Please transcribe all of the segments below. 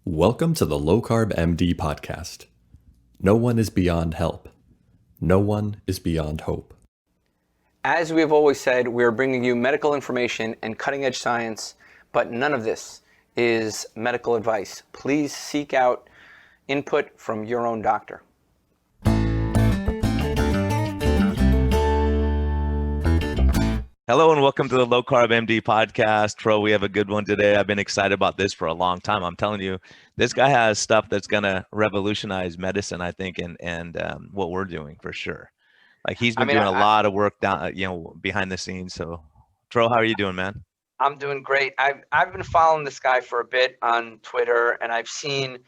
Welcome to the LowCarbMD podcast. No one is beyond help. No one is beyond hope. As we have always said, we are bringing you medical information and cutting-edge science, but none of this is medical advice. Please seek out input from your own doctor. Hello and welcome to the Low Carb MD podcast. Pro, we have a good one today. I've been excited about this for a long time. I'm telling you, this guy has stuff that's going to revolutionize medicine, I think, and what we're doing for sure. Like he's been doing a lot of work down, behind the scenes. So, Tro, how are you doing, man? I'm doing great. I've been following this guy for a bit on Twitter, and I've seen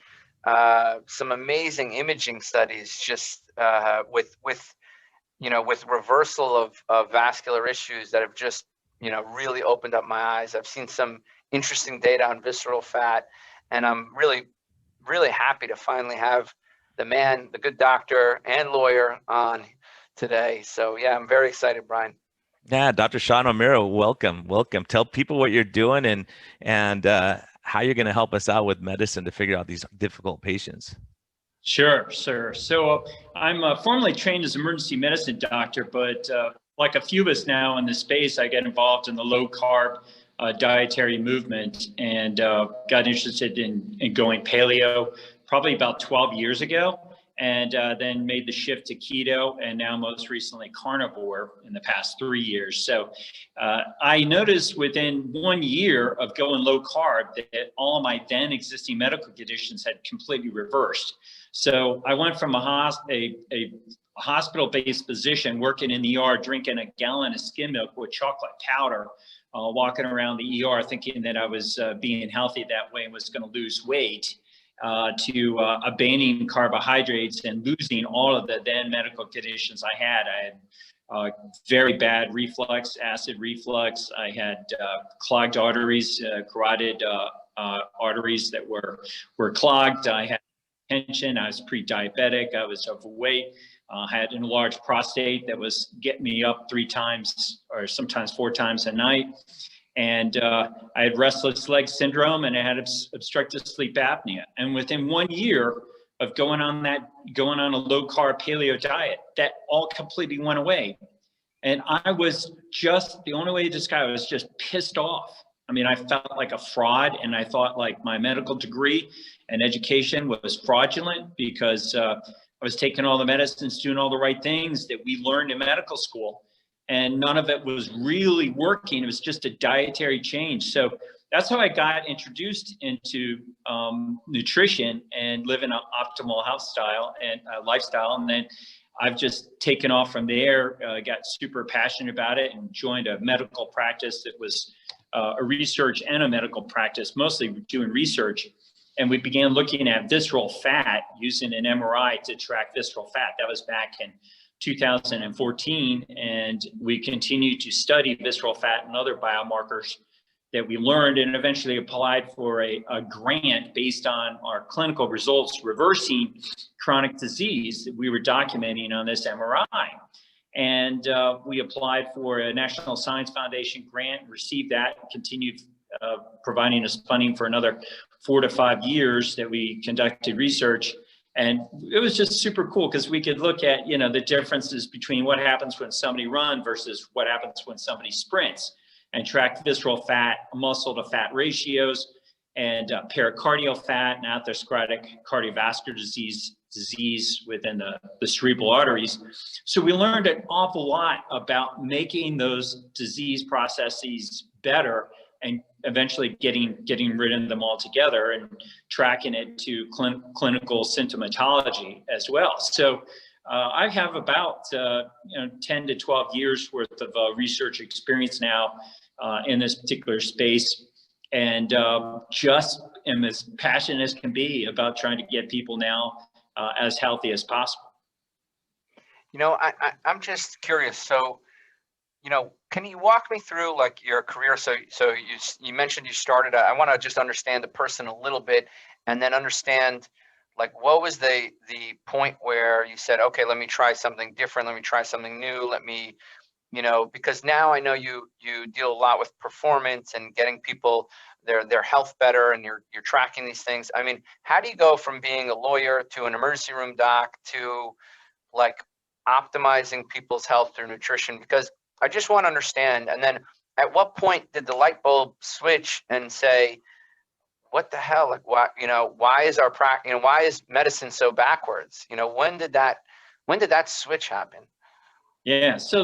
some amazing imaging studies just with reversal of vascular issues that have just, really opened up my eyes. I've seen some interesting data on visceral fat, and I'm really, really happy to finally have the good doctor and lawyer on today. So yeah, I'm very excited, Brian. Yeah, Dr. Sean O'Meara, welcome. Tell people what you're doing and how you're going to help us out with medicine to figure out these difficult patients. Sure, sir. So I'm formally trained as an emergency medicine doctor, but like a few of us now in this space, I get involved in the low carb dietary movement and got interested in going paleo probably about 12 years ago, and then made the shift to keto, and now most recently carnivore in the past 3 years. So I noticed within 1 year of going low carb that all of my then existing medical conditions had completely reversed. So I went from a hospital-based position, working in the ER, drinking a gallon of skim milk with chocolate powder, walking around the ER thinking that I was being healthy that way and was going to lose weight, to abandoning carbohydrates and losing all of the then medical conditions I had. I had very bad reflux, acid reflux. I had clogged arteries, carotid arteries that were clogged. I had tension. I was pre-diabetic. I was overweight. Had an enlarged prostate that was getting me up 3 times or sometimes 4 times a night. And I had restless leg syndrome, and I had obstructive sleep apnea. And within 1 year of going on a low carb paleo diet, that all completely went away. And I was the only way to describe it was just pissed off. I mean, I felt like a fraud, and I thought like my medical degree and education was fraudulent because I was taking all the medicines, doing all the right things that we learned in medical school, and none of it was really working. It was just a dietary change. So that's how I got introduced into nutrition and living an optimal health style and lifestyle. And then I've just taken off from there, got super passionate about it, and joined a medical practice that was a research and a medical practice, mostly doing research. And we began looking at visceral fat using an MRI to track visceral fat. That was back in 2014. And we continued to study visceral fat and other biomarkers that we learned, and eventually applied for a grant based on our clinical results reversing chronic disease that we were documenting on this MRI. And we applied for a National Science Foundation grant, received that, and continued providing us funding for another 4 to 5 years that we conducted research. And it was just super cool because we could look at, the differences between what happens when somebody runs versus what happens when somebody sprints, and track visceral fat, muscle to fat ratios, and pericardial fat and atherosclerotic cardiovascular disease within the cerebral arteries. So we learned an awful lot about making those disease processes better, and eventually getting rid of them altogether, and tracking it to clinical symptomatology as well. So I have about 10 to 12 years worth of research experience now in this particular space, and just am as passionate as can be about trying to get people now as healthy as possible. I'm just curious. So, can you walk me through like your career? So you mentioned you started. I want to just understand the person a little bit, and then understand like what was the point where you said, okay, let me try something different. Let me try something new. Let me you know, because now I know you deal a lot with performance and getting people their health better, and you're tracking these things. I mean, how do you go from being a lawyer to an emergency room doc to like optimizing people's health through nutrition? Because I just want to understand. And then at what point did the light bulb switch and say, what the hell? Like, why, you know, why is our practice, you know, why is medicine so backwards? You know, when did that switch happen? Yeah, so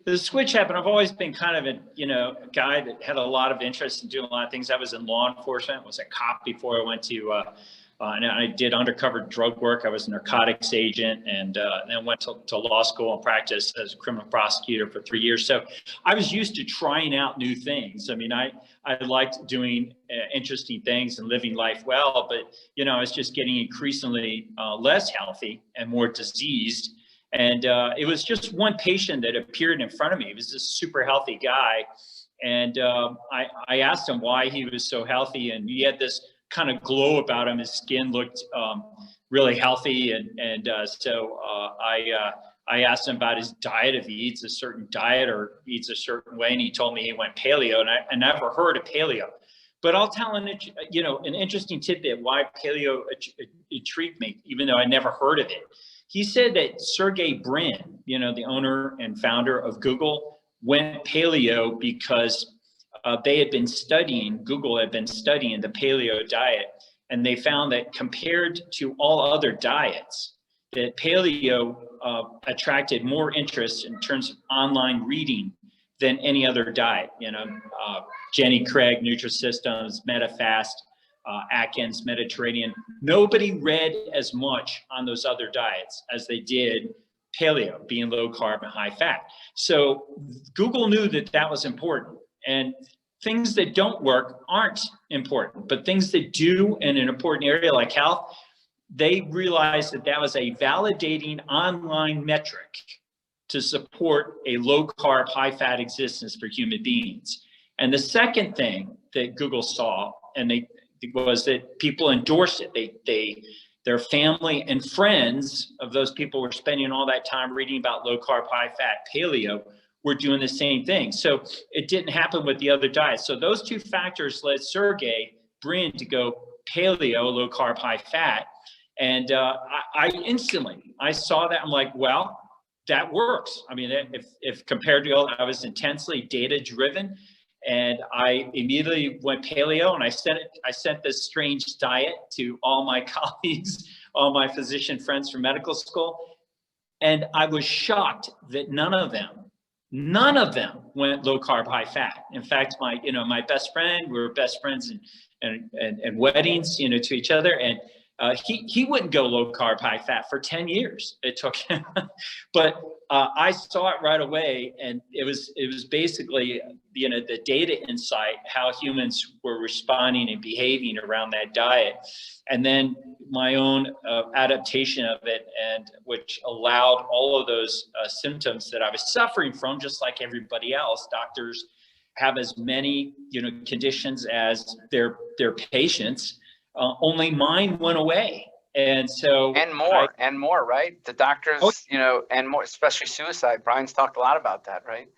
the switch happened. I've always been kind of a guy that had a lot of interest in doing a lot of things. I was in law enforcement, was a cop before I went to, and I did undercover drug work. I was a narcotics agent, and then went to law school and practiced as a criminal prosecutor for 3 years. So I was used to trying out new things. I mean, I liked doing interesting things and living life well, but, you know, I was just getting increasingly less healthy and more diseased. And it was just one patient that appeared in front of me. He was this super healthy guy. And I asked him why he was so healthy. And he had this kind of glow about him. His skin looked really healthy. So I asked him about his diet, if he eats a certain diet or eats a certain way. And he told me he went paleo. And I never heard of paleo. But I'll tell an interesting tidbit why paleo intrigued me, even though I never heard of it. He said that Sergey Brin, you know, the owner and founder of Google, went paleo because Google had been studying the paleo diet, and they found that compared to all other diets, that paleo attracted more interest in terms of online reading than any other diet. You know, Jenny Craig, Nutrisystems, MetaFast, Atkins, Mediterranean. Nobody read as much on those other diets as they did paleo, being low carb and high fat. So Google knew that that was important, and things that don't work aren't important, but things that do in an important area like health, they realized that that was a validating online metric to support a low carb, high fat existence for human beings. And the second thing that Google saw, was that people endorsed it. Their family and friends of those people were spending all that time reading about low carb, high fat, paleo, were doing the same thing. So it didn't happen with the other diets. So those two factors led Sergey Brin to go paleo, low carb, high fat. And I instantly saw that. I'm like, well, that works. I mean, if compared to, I was intensely data driven. And I immediately went paleo, and I sent this strange diet to all my colleagues, all my physician friends from medical school. And I was shocked that none of them went low carb, high fat. In fact, my best friend, we were best friends and weddings, to each other. And he wouldn't go low carb, high fat for 10 years. It took him, but I saw it right away, and it was basically the data insight, how humans were responding and behaving around that diet, and then my own adaptation of it, and which allowed all of those symptoms that I was suffering from, just like everybody else. Doctors have as many conditions as their patients. Only mine went away. And so and more, right? The doctors, and more, especially suicide. Brian's talked a lot about that, right?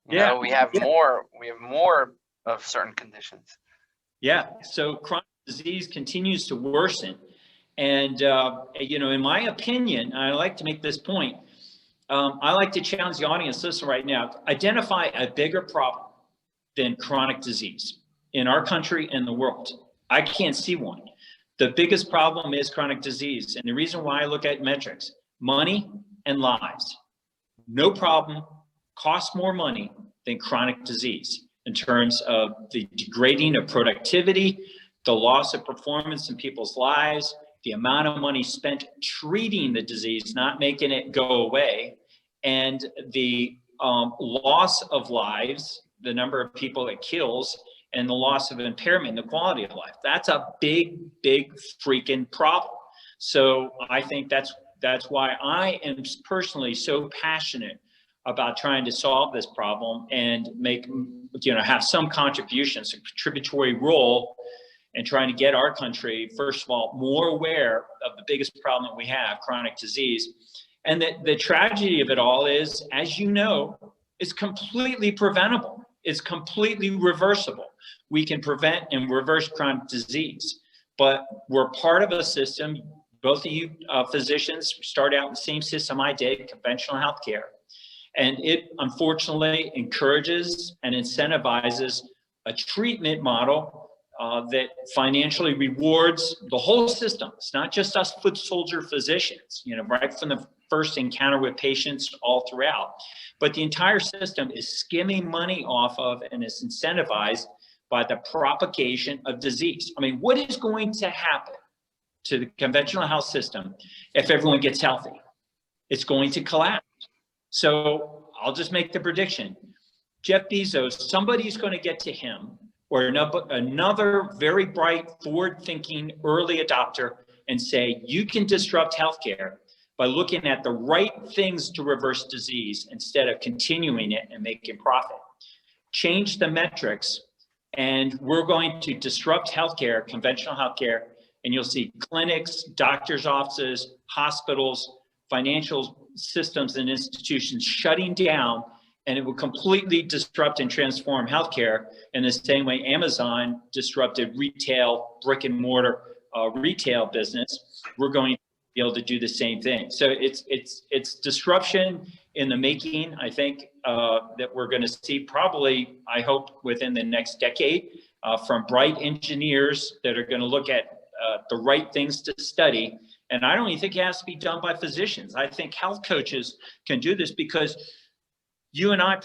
We have more of certain conditions. Yeah. So chronic disease continues to worsen. And, in my opinion, and I like to make this point, I like to challenge the audience, listen right now, identify a bigger problem than chronic disease in our country and the world. I can't see one. The biggest problem is chronic disease. And the reason why I look at metrics, money and lives. No problem costs more money than chronic disease in terms of the degrading of productivity, the loss of performance in people's lives, the amount of money spent treating the disease, not making it go away, and the loss of lives, the number of people it kills, and the loss of impairment in the quality of life. That's a big, big freaking problem. So I think that's why I am personally so passionate about trying to solve this problem and make, have some contributions, a contributory role in trying to get our country, first of all, more aware of the biggest problem that we have, chronic disease. And the tragedy of it all is, as you know, It's completely preventable. It's completely reversible. We can prevent and reverse chronic disease, but we're part of a system. Both of you physicians start out in the same system I did, conventional healthcare. And it unfortunately encourages and incentivizes a treatment model that financially rewards the whole system. It's not just us foot soldier physicians, right from the first encounter with patients all throughout. But the entire system is skimming money off of and is incentivized by the propagation of disease. I mean, what is going to happen to the conventional health system if everyone gets healthy? It's going to collapse. So I'll just make the prediction. Jeff Bezos, somebody's going to get to him or another very bright, forward-thinking early adopter and say, you can disrupt healthcare by looking at the right things to reverse disease instead of continuing it and making profit. Change the metrics, and we're going to disrupt healthcare, conventional healthcare, and you'll see clinics, doctors' offices, hospitals, financial systems and institutions shutting down, and it will completely disrupt and transform healthcare in the same way Amazon disrupted retail, brick and mortar retail business. We're going to be able to do the same thing. So it's disruption in the making, I think, that we're going to see probably, I hope, within the next decade from bright engineers that are going to look at the right things to study. And I don't even think it has to be done by physicians. I think health coaches can do this because you and I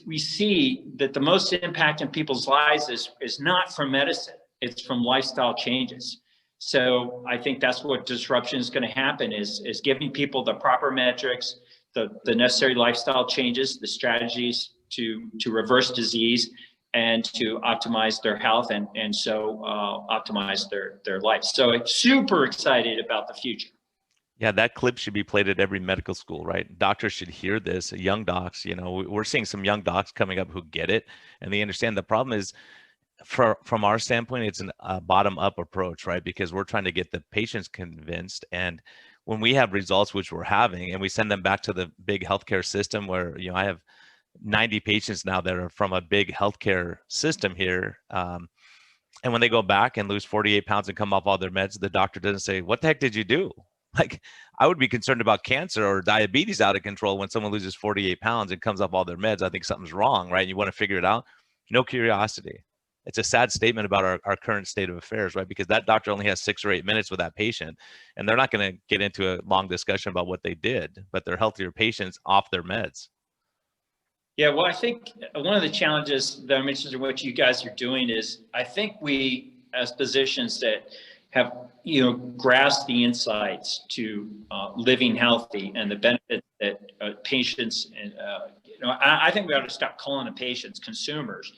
we see that the most impact in people's lives is not from medicine, it's from lifestyle changes. So I think that's what disruption is going to happen is giving people the proper metrics, the necessary lifestyle changes, the strategies to reverse disease and to optimize their health and so optimize their life. So I'm super excited about the future. Yeah, that clip should be played at every medical school, right? Doctors should hear this, young docs, we're seeing some young docs coming up who get it and they understand. The problem is from our standpoint, it's a bottom-up approach, right? Because we're trying to get the patients convinced. And when we have results, which we're having, and we send them back to the big healthcare system where, I have 90 patients now that are from a big healthcare system here. And when they go back and lose 48 pounds and come off all their meds, the doctor doesn't say, what the heck did you do? Like, I would be concerned about cancer or diabetes out of control when someone loses 48 pounds and comes off all their meds. I think something's wrong, right? You want to figure it out. No curiosity. It's a sad statement about our current state of affairs, right? Because that doctor only has 6 or 8 minutes with that patient, and they're not going to get into a long discussion about what they did, but they're healthier patients off their meds. Yeah, well, I think one of the challenges that I mentioned in what you guys are doing is I think we, as physicians that have, grasped the insights to living healthy and the benefits that patients, and I think we ought to stop calling the patients consumers.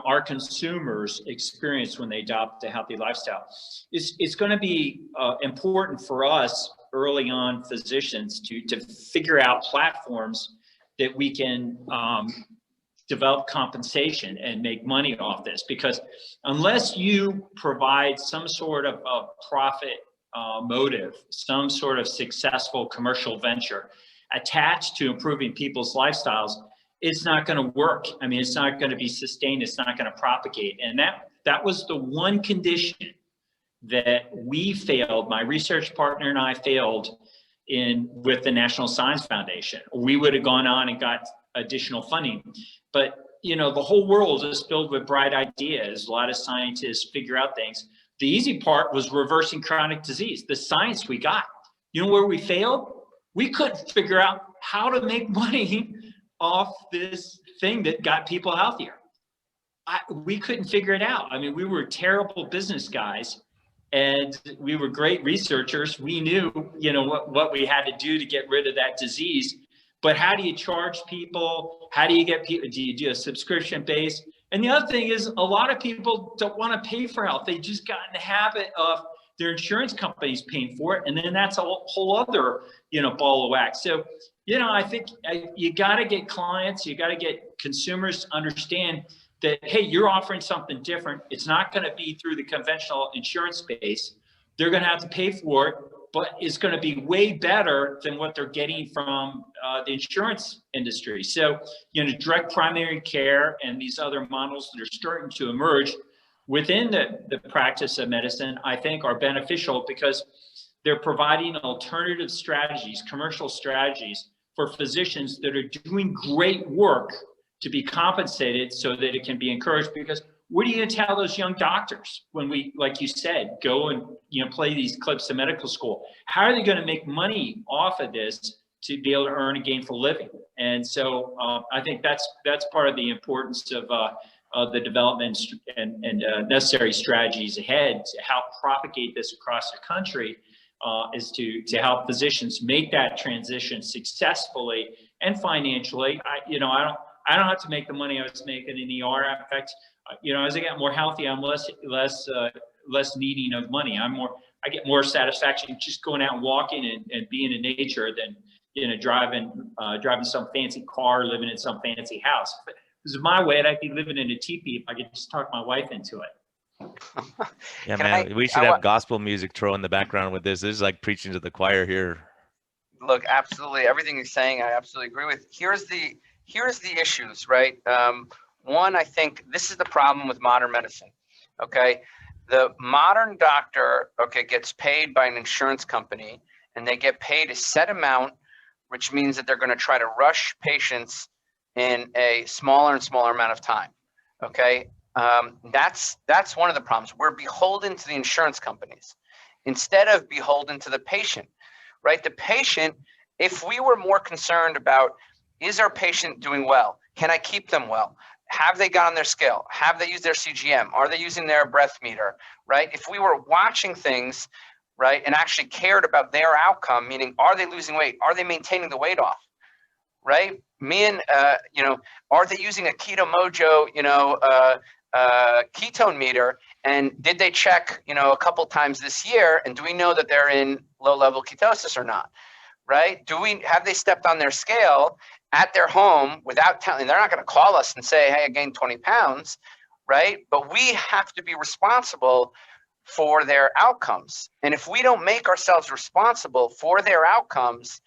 Our consumers experience when they adopt a healthy lifestyle. It's going to be important for us early on physicians to figure out platforms that we can develop compensation and make money off this, because unless you provide some sort of profit motive, some sort of successful commercial venture attached to improving people's lifestyles, it's not going to work. I mean, it's not going to be sustained. It's not going to propagate. And that was the one condition that we failed. My research partner and I failed with the National Science Foundation. We would have gone on and got additional funding. But, the whole world is filled with bright ideas. A lot of scientists figure out things. The easy part was reversing chronic disease. The science we got. You know where we failed? We couldn't figure out how to make money off this thing that got people healthier. We couldn't figure it out. I mean, we were terrible business guys and we were great researchers. We knew, what we had to do to get rid of that disease. But how do you charge people? How do you get people? Do you do a subscription base? And the other thing is a lot of people don't want to pay for health. They just got in the habit of their insurance companies paying for it. And then that's a whole other, ball of wax. So, I think you got to get clients, you got to get consumers to understand that, hey, you're offering something different. It's not going to be through the conventional insurance space. They're going to have to pay for it. but it's going to be way better than what they're getting from the insurance industry. So, direct primary care and these other models that are starting to emerge within the practice of medicine, I think are beneficial because they're providing alternative strategies, commercial strategies for physicians that are doing great work to be compensated so that it can be encouraged. Because what are you going to tell those young doctors when we, like you said, go and play these clips to medical school? How are they going to make money off of this to be able to earn a gainful living? And so I think that's part of the importance of the development and necessary strategies ahead to help propagate this across the country, is to help physicians make that transition successfully and financially. I don't have to make the money I was making in ER. In fact, as I get more healthy, I'm less needing of money. I get more satisfaction just going out and walking and being in nature than driving some fancy car, living in some fancy house. If it was my way, I'd be living in a teepee if I could just talk my wife into it. Yeah, man, we should have gospel music throw in the background with this. This is like preaching to the choir here. Look, absolutely, everything you're saying, I absolutely agree with. Here's the issues, right? One, I think this is the problem with modern medicine. Okay, the modern doctor, gets paid by an insurance company, and they get paid a set amount, which means that they're going to try to rush patients in a smaller and smaller amount of time. Okay, that's one of the problems. We're beholden to the insurance companies instead of beholden to the patient, right? The patient, if we were more concerned about, is our patient doing well? Can I keep them well? Have they got on their scale? Have they used their CGM? Are they using their breath meter, right? If we were watching things, right, and actually cared about their outcome, meaning, are they losing weight? Are they maintaining the weight off, right? Are they using a Keto Mojo, ketone meter? And did they check, a couple times this year? And do we know that they're in low-level ketosis or not, right? Have they stepped on their scale at their home without telling? They're not going to call us and say, hey, I gained 20 pounds, right? But we have to be responsible for their outcomes. And if we don't make ourselves responsible for their outcomes,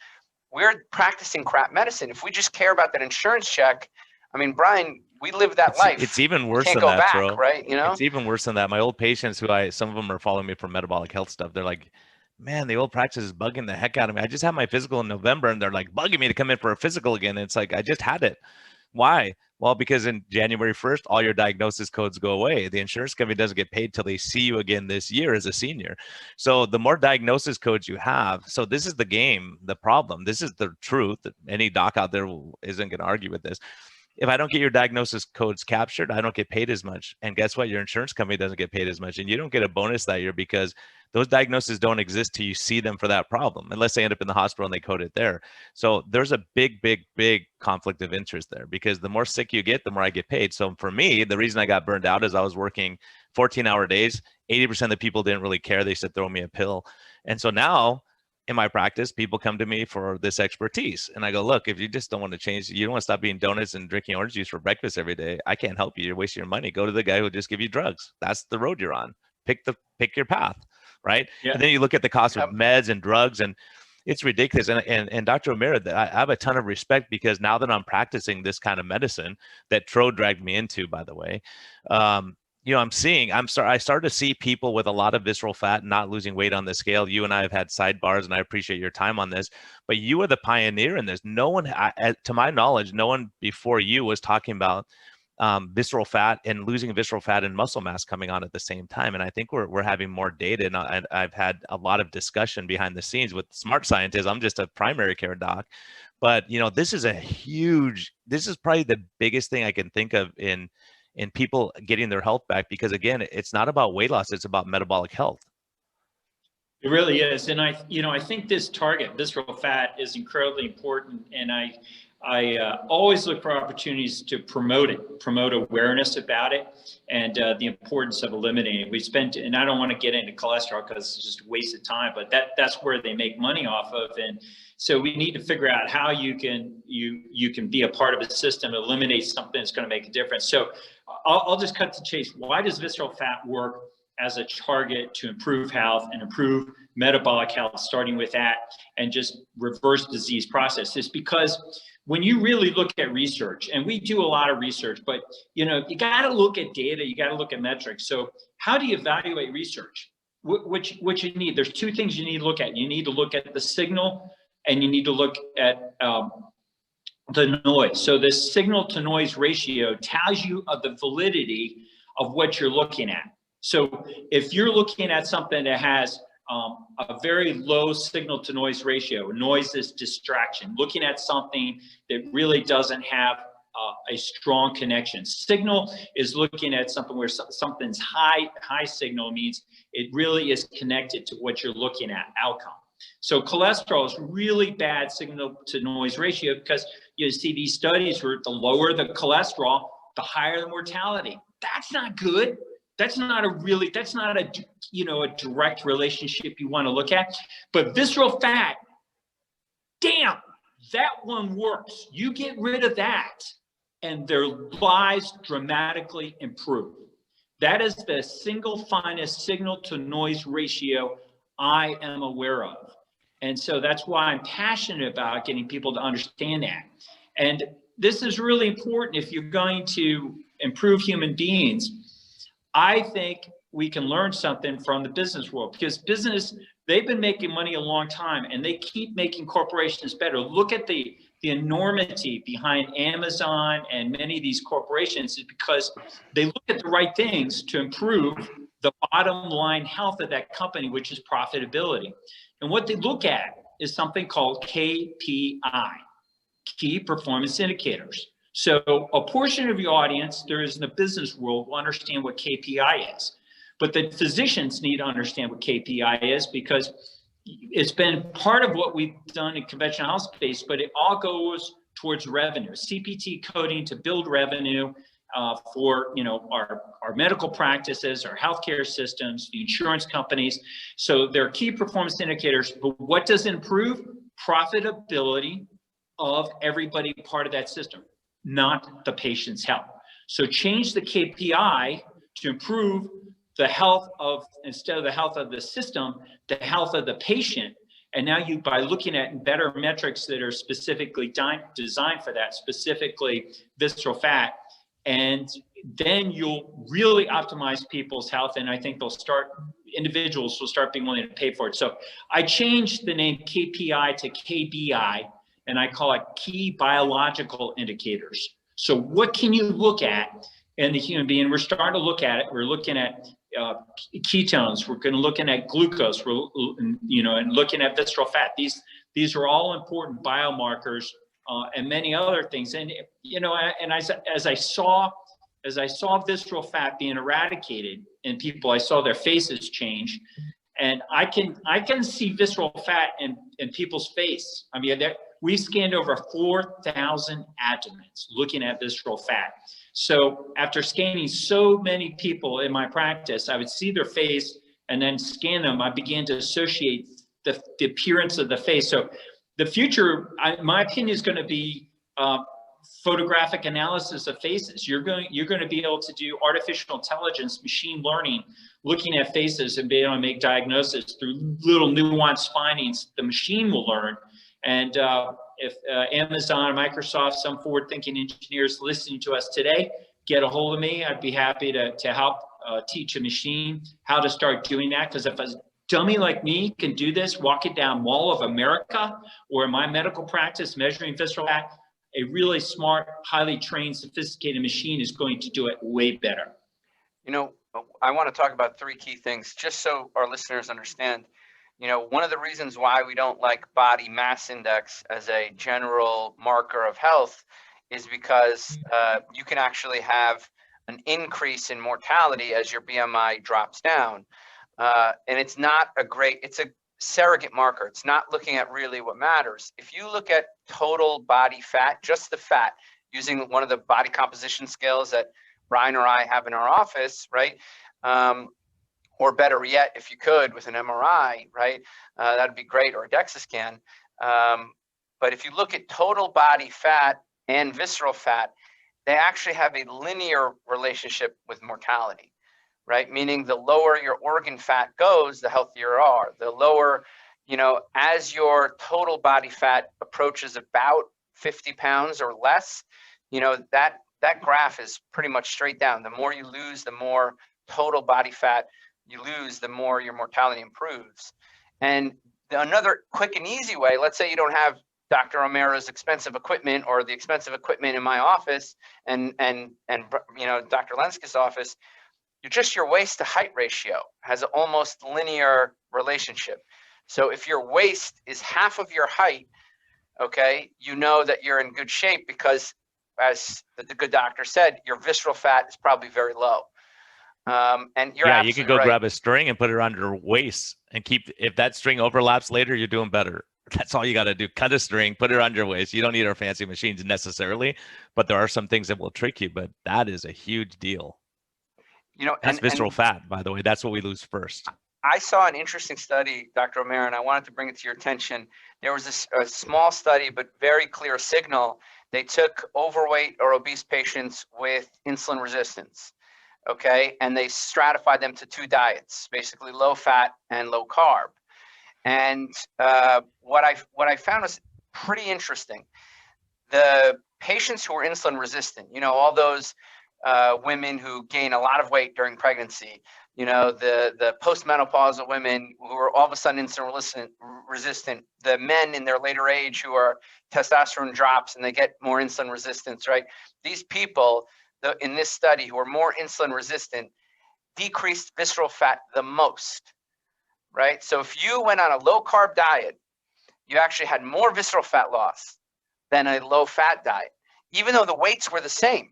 we're practicing crap medicine. If we just care about that insurance check, I mean, Brian, we live that life. It's even worse than that, back, bro. Right? It's even worse than that. My old patients some of them are following me for metabolic health stuff. They're like, man, the old practice is bugging the heck out of me. I just had my physical in November and they're like bugging me to come in for a physical again. And it's like, I just had it. Why? Well, because in January 1st, all your diagnosis codes go away. The insurance company doesn't get paid till they see you again this year as a senior. So the more diagnosis codes you have, so this is the game, the problem. This is the truth. Any doc out there isn't going to argue with this. If I don't get your diagnosis codes captured, I don't get paid as much. And guess what? Your insurance company doesn't get paid as much. And you don't get a bonus that year because those diagnoses don't exist till you see them for that problem, unless they end up in the hospital and they code it there. So there's a big, big, big conflict of interest there because the more sick you get, the more I get paid. So for me, the reason I got burned out is I was working 14-hour days. 80% of the people didn't really care. They said, throw me a pill. And so now, in my practice, people come to me for this expertise. And I go, look, if you just don't want to change, you don't want to stop eating donuts and drinking orange juice for breakfast every day, I can't help you. You're wasting your money. Go to the guy who will just give you drugs. That's the road you're on. Pick your path, right? Yeah. And then you look at the cost of meds and drugs, and it's ridiculous. And Dr. O'Meara, I have a ton of respect because now that I'm practicing this kind of medicine that Tro dragged me into, by the way, I started to see people with a lot of visceral fat not losing weight on the scale. You and I have had sidebars, and I appreciate your time on this, but you are the pioneer in this. No one, to my knowledge, no one before you was talking about visceral fat and losing visceral fat and muscle mass coming on at the same time. And I think we're having more data, and I've had a lot of discussion behind the scenes with smart scientists. I'm just a primary care doc, but this is probably the biggest thing I can think of in people getting their health back, because again, it's not about weight loss, it's about metabolic health. It really is. And I think this target, visceral fat, is incredibly important. And I always look for opportunities to promote awareness about it, and the importance of eliminating it. And I don't want to get into cholesterol because it's just a waste of time, but that's where they make money off of. And so we need to figure out how you can be a part of a system, eliminate something that's going to make a difference. So I'll just cut to the chase. Why does visceral fat work as a target to improve health and improve metabolic health, starting with that, and just reverse disease processes. Because when you really look at research, and we do a lot of research, but you got to look at data, you got to look at metrics. So how do you evaluate research? Which you need? There's two things you need to look at. You need to look at the signal, and you need to look at the noise. So the signal to noise ratio tells you of the validity of what you're looking at. So if you're looking at something that has a very low signal to noise ratio, noise is distraction, looking at something that really doesn't have a strong connection. Signal is looking at something where something's high signal means it really is connected to what you're looking at, outcome. So cholesterol is really bad signal to noise ratio, because you see these studies where the lower the cholesterol, the higher the mortality. That's not good. That's not a direct relationship you want to look at. But visceral fat, damn, that one works. You get rid of that, and their lives dramatically improve. That is the single finest signal to noise ratio I am aware of. And so that's why I'm passionate about getting people to understand that. And this is really important if you're going to improve human beings. I think we can learn something from the business world, because business, they've been making money a long time, and they keep making corporations better. Look at the enormity behind Amazon and many of these corporations, is because they look at the right things to improve the bottom line health of that company, which is profitability. And what they look at is something called KPI, key performance indicators. So a portion of your audience, there is in the business world, will understand what KPI is. But the physicians need to understand what KPI is, because it's been part of what we've done in conventional health space, but it all goes towards revenue. CPT coding to build revenue for our medical practices, our healthcare systems, the insurance companies. So there are key performance indicators, but what does it improve? Profitability of everybody part of that system, not the patient's health. So change the KPI to improve the health of, instead of the health of the system, the health of the patient. And now you, by looking at better metrics that are specifically designed for that, specifically visceral fat, and then you'll really optimize people's health. And I think individuals will start being willing to pay for it. So I changed the name KPI to KBI, and I call it key biological indicators. So what can you look at in the human being? We're starting to look at it. We're looking at ketones. We're going to looking at glucose. We're, and looking at visceral fat. These are all important biomarkers, and many other things. And and as I saw visceral fat being eradicated in people, I saw their faces change. And I can see visceral fat in people's face. I mean, we scanned over 4,000 abdomens looking at visceral fat. So after scanning so many people in my practice, I would see their face and then scan them. I began to associate the appearance of the face. So the future, my opinion, is going to be photographic analysis of faces. You're going to be able to do artificial intelligence, machine learning, looking at faces and be able to make diagnosis through little nuanced findings. The machine will learn. And if Amazon, Microsoft, some forward-thinking engineers listening to us today, get a hold of me. I'd be happy to help teach a machine how to start doing that. Because if a dummy like me can do this, walking down Mall of America, or in my medical practice measuring visceral fat, a really smart, highly trained, sophisticated machine is going to do it way better. I want to talk about three key things, just so our listeners understand. One of the reasons why we don't like body mass index as a general marker of health is because you can actually have an increase in mortality as your BMI drops down. And it's a surrogate marker. It's not looking at really what matters. If you look at total body fat, just the fat, using one of the body composition scales that Brian or I have in our office, right? Or better yet, if you could, with an MRI, right? That'd be great, or a DEXA scan. But if you look at total body fat and visceral fat, they actually have a linear relationship with mortality, right? Meaning the lower your organ fat goes, the healthier you are. The lower, as your total body fat approaches about 50 pounds or less, that graph is pretty much straight down. The more you lose, the more total body fat you lose, the more your mortality improves. And another quick and easy way, let's say you don't have Dr. O'Mara's expensive equipment or the expensive equipment in my office and Dr. Lenska's office, your waist to height ratio has an almost linear relationship. So if your waist is half of your height, okay, you know that you're in good shape because, as the good doctor said, your visceral fat is probably very low. And you could go right. grab a string and put it around your waist and if that string overlaps later, you're doing better. That's all you got to do. Cut a string, put it around your waist. You don't need our fancy machines necessarily, but there are some things that will trick you, but that is a huge deal. That's visceral fat, by the way. That's what we lose first. I saw an interesting study, Dr. O'Mara, and I wanted to bring it to your attention. There was a small study, but very clear signal. They took overweight or obese patients with insulin resistance, okay? And they stratified them to 2 diets, basically low fat and low carb. And what I found was pretty interesting. The patients who were insulin resistant, all those women who gain a lot of weight during pregnancy, the postmenopausal women who are all of a sudden insulin resistant, the men in their later age who are testosterone drops and they get more insulin resistance, right? These people in this study who are more insulin resistant decreased visceral fat the most, right? So if you went on a low carb diet, you actually had more visceral fat loss than a low fat diet, even though the weights were the same.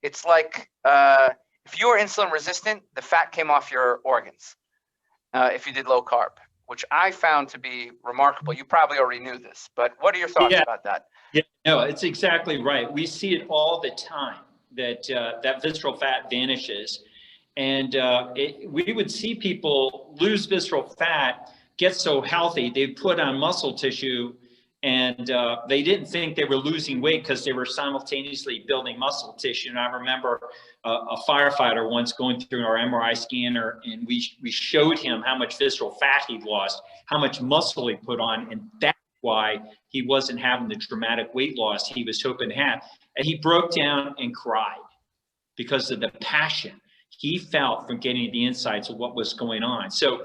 It's like if you were insulin resistant, the fat came off your organs if you did low carb, which I found to be remarkable. You probably already knew this, but what are your thoughts about that? Yeah, no, it's exactly right. We see it all the time that that visceral fat vanishes. And we would see people lose visceral fat, get so healthy, they put on muscle tissue, and they didn't think they were losing weight because they were simultaneously building muscle tissue. And I remember a firefighter once going through our MRI scanner, and we showed him how much visceral fat he'd lost, how much muscle he put on, and that's why he wasn't having the dramatic weight loss he was hoping to have. And he broke down and cried because of the passion he felt from getting the insights of what was going on. So,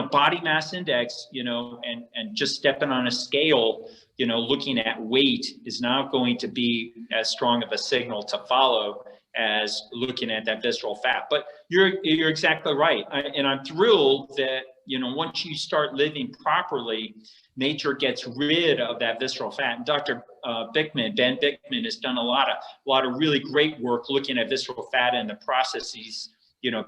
body mass index, and just stepping on a scale, looking at weight is not going to be as strong of a signal to follow as looking at that visceral fat. But you're exactly right. And I'm thrilled that, once you start living properly, nature gets rid of that visceral fat. And Dr. Ben Bickman has done a lot of really great work looking at visceral fat and the processes,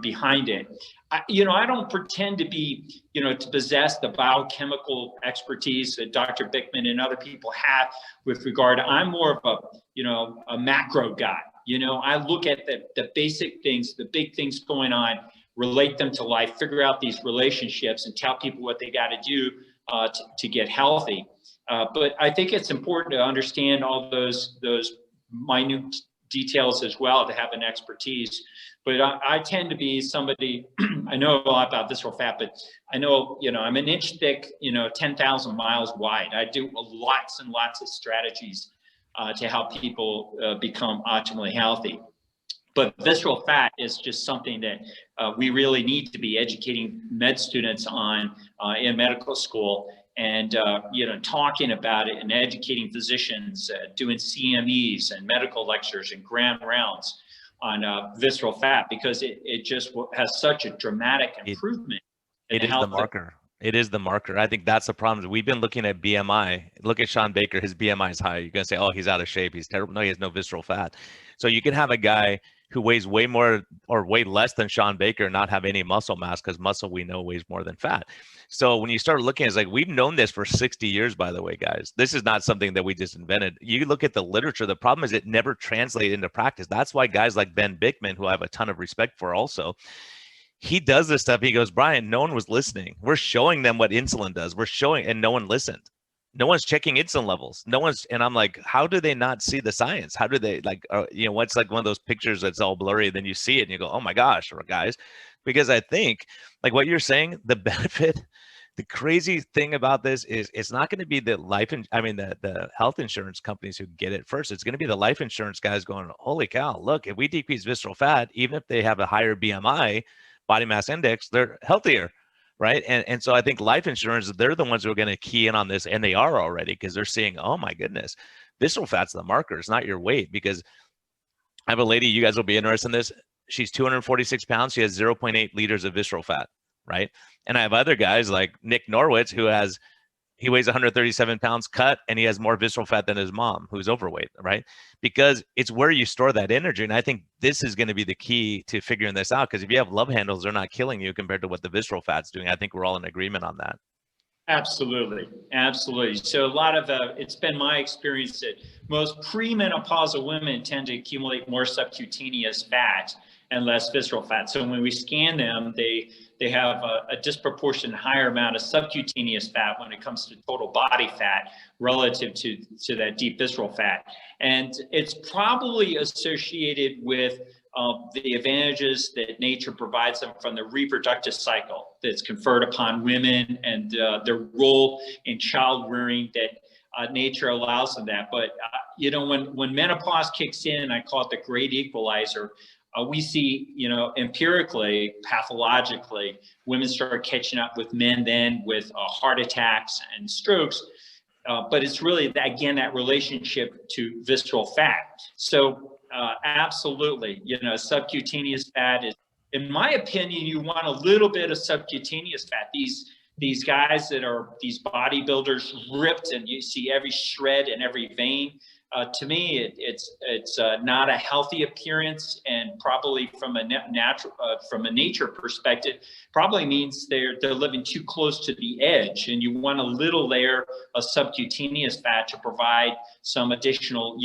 behind it. I don't pretend to be, to possess the biochemical expertise that Dr. Bickman and other people have with regard to, I'm more of a macro guy. I look at the basic things, the big things going on, relate them to life, figure out these relationships and tell people what they got to do to get healthy. But I think it's important to understand all those minute details as well, to have an expertise. But I tend to be somebody, I know a lot about visceral fat, but I know, I'm an inch thick, 10,000 miles wide. I do lots and lots of strategies to help people become optimally healthy. But visceral fat is just something that we really need to be educating med students on in medical school, and talking about it and educating physicians, doing CMEs and medical lectures and grand rounds on visceral fat, because it just has such a dramatic improvement. It is the marker. It is the marker. I think that's the problem. We've been looking at BMI. Look at Sean Baker. His BMI is high. You're going to say, oh, he's out of shape. He's terrible. No, he has no visceral fat. So you can have a guy who weighs way more or way less than Sean Baker and not have any muscle mass, because muscle, we know, weighs more than fat. So when you start looking, it's like, we've known this for 60 years, by the way, guys. This is not something that we just invented. You look at the literature, the problem is it never translated into practice. That's why guys like Ben Bickman, who I have a ton of respect for also, he does this stuff. He goes, Brian, no one was listening. We're showing them what insulin does. We're showing, and no one listened. No one's checking insulin levels. No one's, and I'm like, how do they not see the science? How do they, like, what's like one of those pictures that's all blurry, then you see it and you go, oh my gosh, guys, because I think like what you're saying, the benefit, the crazy thing about this is it's not going to be the the health insurance companies who get it first. It's going to be the life insurance guys going, holy cow, look, if we decrease visceral fat, even if they have a higher BMI, body mass index, they're healthier. Right. And so I think life insurance, they're the ones who are going to key in on this. And they are already, because they're seeing, oh my goodness, visceral fat's the marker. It's not your weight. Because I have a lady, you guys will be interested in this. She's 246 pounds. She has 0.8 liters of visceral fat. Right. And I have other guys like Nick Norwitz, he weighs 137 pounds cut, and he has more visceral fat than his mom, who's overweight, right? Because it's where you store that energy. And I think this is going to be the key to figuring this out, because if you have love handles, they're not killing you compared to what the visceral fat's doing. I think we're all in agreement on that. Absolutely. Absolutely. So a lot of it's been my experience that most premenopausal women tend to accumulate more subcutaneous fat and less visceral fat. So when we scan them, they have a disproportionate higher amount of subcutaneous fat when it comes to total body fat relative to that deep visceral fat. And it's probably associated with the advantages that nature provides them from the reproductive cycle that's conferred upon women, and their role in child rearing that nature allows them that. But, when menopause kicks in, I call it the great equalizer. We see, empirically, pathologically, women start catching up with men then with heart attacks and strokes. But it's really, again, that relationship to visceral fat. So absolutely, subcutaneous fat is, in my opinion, you want a little bit of subcutaneous fat. These guys that are these bodybuilders, ripped, and you see every shred and every vein. To me, it's not a healthy appearance, and probably from a nature perspective, probably means they're living too close to the edge, and you want a little layer of subcutaneous fat to provide some additional,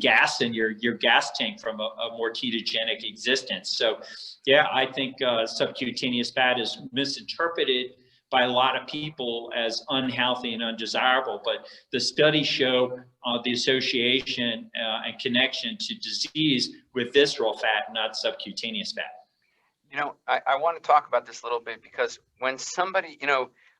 gas in your gas tank from a more ketogenic existence. So, yeah, I think subcutaneous fat is misinterpreted by a lot of people as unhealthy and undesirable, but the studies show the association and connection to disease with visceral fat, not subcutaneous fat. I want to talk about this a little bit, because when somebody,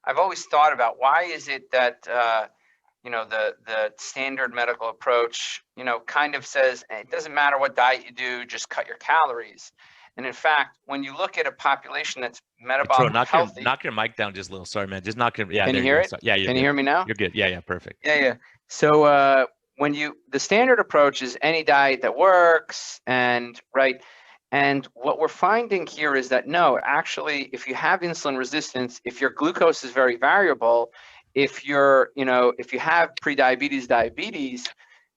I've always thought about why is it that, the standard medical approach, kind of says, it doesn't matter what diet you do, just cut your calories. And in fact, when you look at a population that's metabolically healthy, knock your mic down just a little. Sorry, man. Just knock your. Yeah. Can you hear it? Yeah. Can you hear me now? You're good. Yeah. Perfect. Yeah. So the standard approach is any diet that works, and what we're finding here is that no, actually, if you have insulin resistance, if your glucose is very variable, if you have prediabetes, diabetes,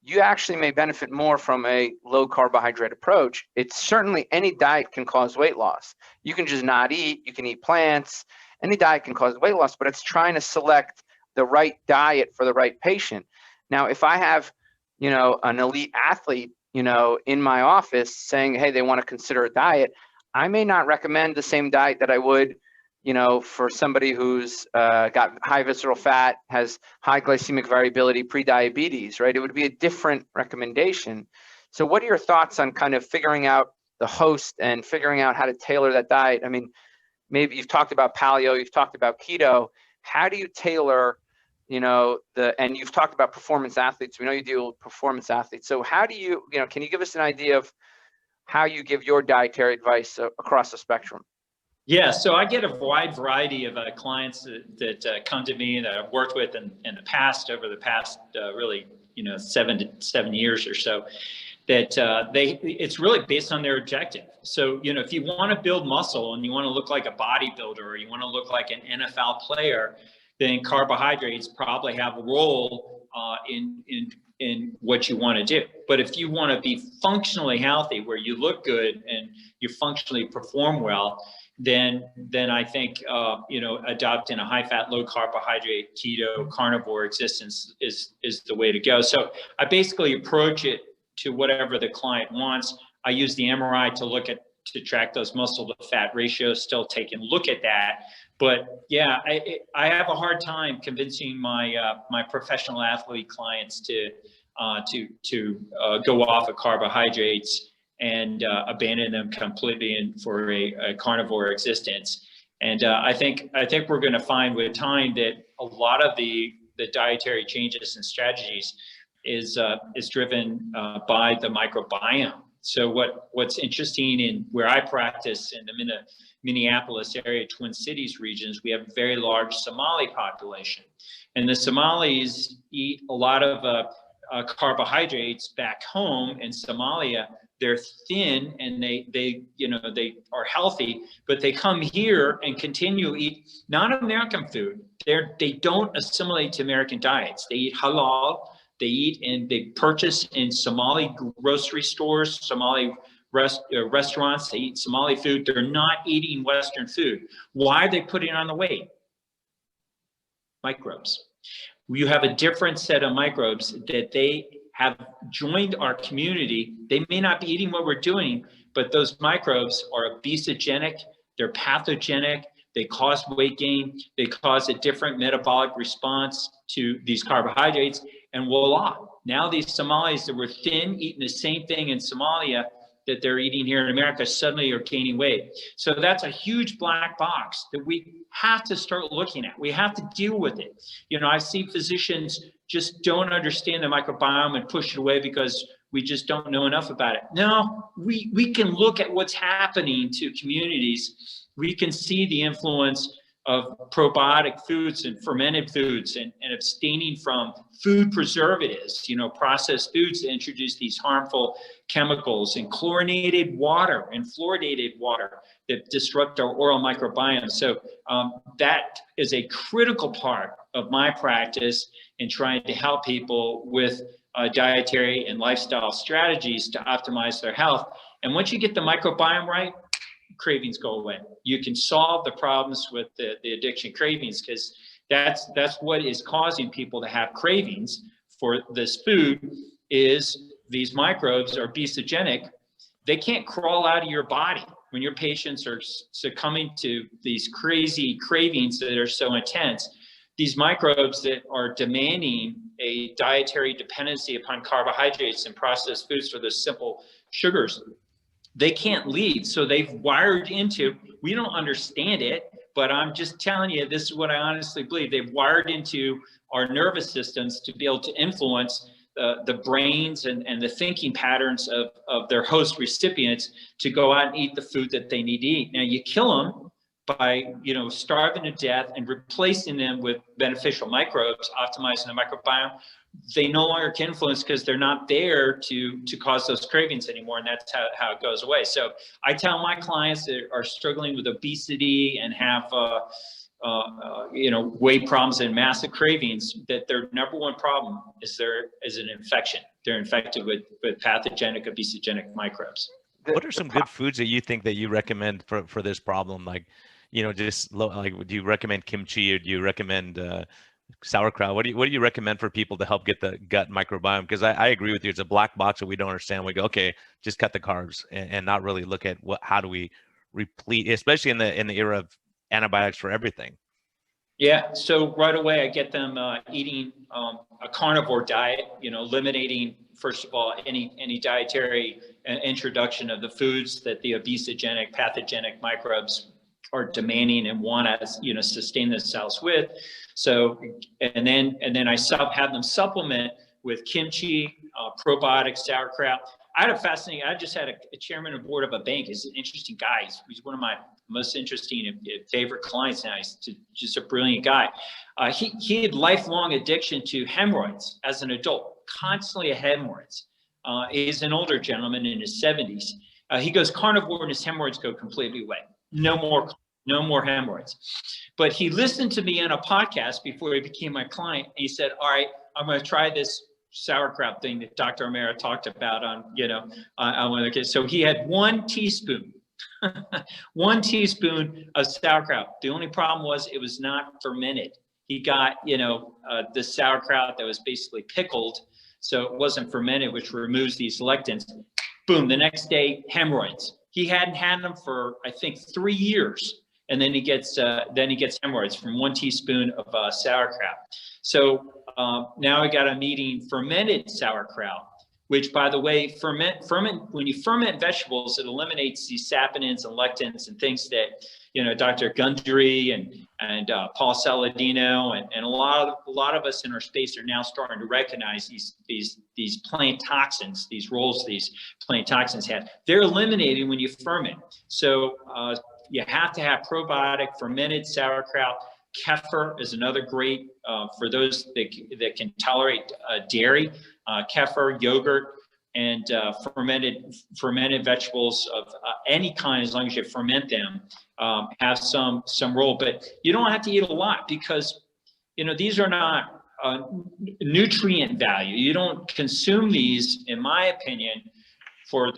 you actually may benefit more from a low carbohydrate approach. It's certainly, any diet can cause weight loss. You can just not eat, you can eat plants, any diet can cause weight loss, but it's trying to select the right diet for the right patient. Now, if I have, an elite athlete, in my office saying, hey, they want to consider a diet, I may not recommend the same diet that I would, for somebody who's got high visceral fat, has high glycemic variability, pre-diabetes, right? It would be a different recommendation. So what are your thoughts on kind of figuring out the host and figuring out how to tailor that diet? I mean, maybe you've talked about paleo, you've talked about keto. How do you tailor, and you've talked about performance athletes. We know you deal with performance athletes. So how do you, can you give us an idea of how you give your dietary advice across the spectrum? Yeah, so I get a wide variety of clients that come to me that I've worked with in the past, over the past really 7 years or so, that it's really based on their objective. So if you want to build muscle and you want to look like a bodybuilder, or you want to look like an NFL player, then carbohydrates probably have a role in what you want to do. But if you want to be functionally healthy, where you look good and you functionally perform well, then I think adopting a high-fat, low-carbohydrate, keto, carnivore existence is the way to go. So I basically approach it to whatever the client wants. I use the MRI to track those muscle to fat ratios, still taking a look at that. But yeah, I have a hard time convincing my professional athlete clients to go off of carbohydrates and abandon them completely for a carnivore existence. And I think we're going to find with time that a lot of the dietary changes and strategies is driven by the microbiome. So what's interesting in where I practice in the Minneapolis area, Twin Cities regions, we have a very large Somali population, and the Somalis eat a lot of carbohydrates back home in Somalia. They're thin and they are healthy, but they come here and continue to eat non-American food. They don't assimilate to American diets. They eat halal. They eat and they purchase in Somali grocery stores, Somali restaurants. They eat Somali food. They're not eating Western food. Why are they putting on the weight? Microbes. You have a different set of microbes that they have joined our community. They may not be eating what we're doing, but those microbes are obesogenic, they're pathogenic, they cause weight gain, they cause a different metabolic response to these carbohydrates, and voila, now these Somalis that were thin, eating the same thing in Somalia that they're eating here in America, suddenly are gaining weight. So that's a huge black box that we have to start looking at. We have to deal with it. You know, I see physicians just don't understand the microbiome and push it away because we just don't know enough about it. No, we can look at what's happening to communities. We can see the influence of probiotic foods and fermented foods and abstaining from food preservatives, you know, processed foods that introduce these harmful chemicals, and chlorinated water and fluoridated water that disrupt our oral microbiome. So that is a critical part of my practice in trying to help people with dietary and lifestyle strategies to optimize their health. And once you get the microbiome right, cravings go away. You can solve the problems with the addiction cravings, because that's what is causing people to have cravings for this food. Is these microbes are obesogenic. They can't crawl out of your body when your patients are succumbing to these crazy cravings that are so intense. These microbes that are demanding a dietary dependency upon carbohydrates and processed foods for the simple sugars, they can't leave. So they've wired into, we don't understand it, but I'm just telling you, this is what I honestly believe. They've wired into our nervous systems to be able to influence the brains and the thinking patterns of their host recipients to go out and eat the food that they need to eat. Now you kill them by, starving to death and replacing them with beneficial microbes, optimizing the microbiome. They no longer can influence because they're not there to cause those cravings anymore, and that's how it goes away. So I tell my clients that are struggling with obesity and have weight problems and massive cravings, that their number one problem is an infection. They're infected with pathogenic, obesogenic microbes. What are some good foods that you think that you recommend for this problem? Like, do you recommend kimchi, or do you recommend sauerkraut? What do you recommend for people to help get the gut microbiome? Because I agree with you. It's a black box that we don't understand. We go, okay, just cut the carbs and not really look at how do we replete, especially in the era of antibiotics for everything. Yeah, so right away I get them eating a carnivore diet, eliminating, first of all, any dietary introduction of the foods that the obesogenic, pathogenic microbes are demanding and want to, sustain themselves with. So, and then I have them supplement with kimchi, probiotic, sauerkraut. I just had a chairman of board of a bank. He's an interesting guy. He's one of my most interesting and favorite clients now. He's just a brilliant guy. He had lifelong addiction to hemorrhoids as an adult, constantly hemorrhoids. He's an older gentleman in his 70s. He goes carnivore and his hemorrhoids go completely away. No more hemorrhoids. But he listened to me on a podcast before he became my client. And he said, all right, I'm going to try this sauerkraut thing that Dr. O'Mara talked about on one of the kids. So he had 1 teaspoon, 1 teaspoon of sauerkraut. The only problem was it was not fermented. He got, the sauerkraut that was basically pickled. So it wasn't fermented, which removes these lectins. Boom, the next day, hemorrhoids. He hadn't had them for, I think, 3 years. And then he gets hemorrhoids from 1 teaspoon of sauerkraut. So now I got him eating fermented sauerkraut, which, by the way, when you ferment vegetables, it eliminates these saponins and lectins and things that, Dr. Gundry and Paul Saladino and a lot of us in our space are now starting to recognize these plant toxins, these roles these plant toxins have. They're eliminated when you ferment. So you have to have probiotic fermented sauerkraut. Kefir is another great for those that can tolerate dairy. Kefir, yogurt, and fermented vegetables of any kind, as long as you ferment them, have some role. But you don't have to eat a lot because these are not nutrient value. You don't consume these, in my opinion, for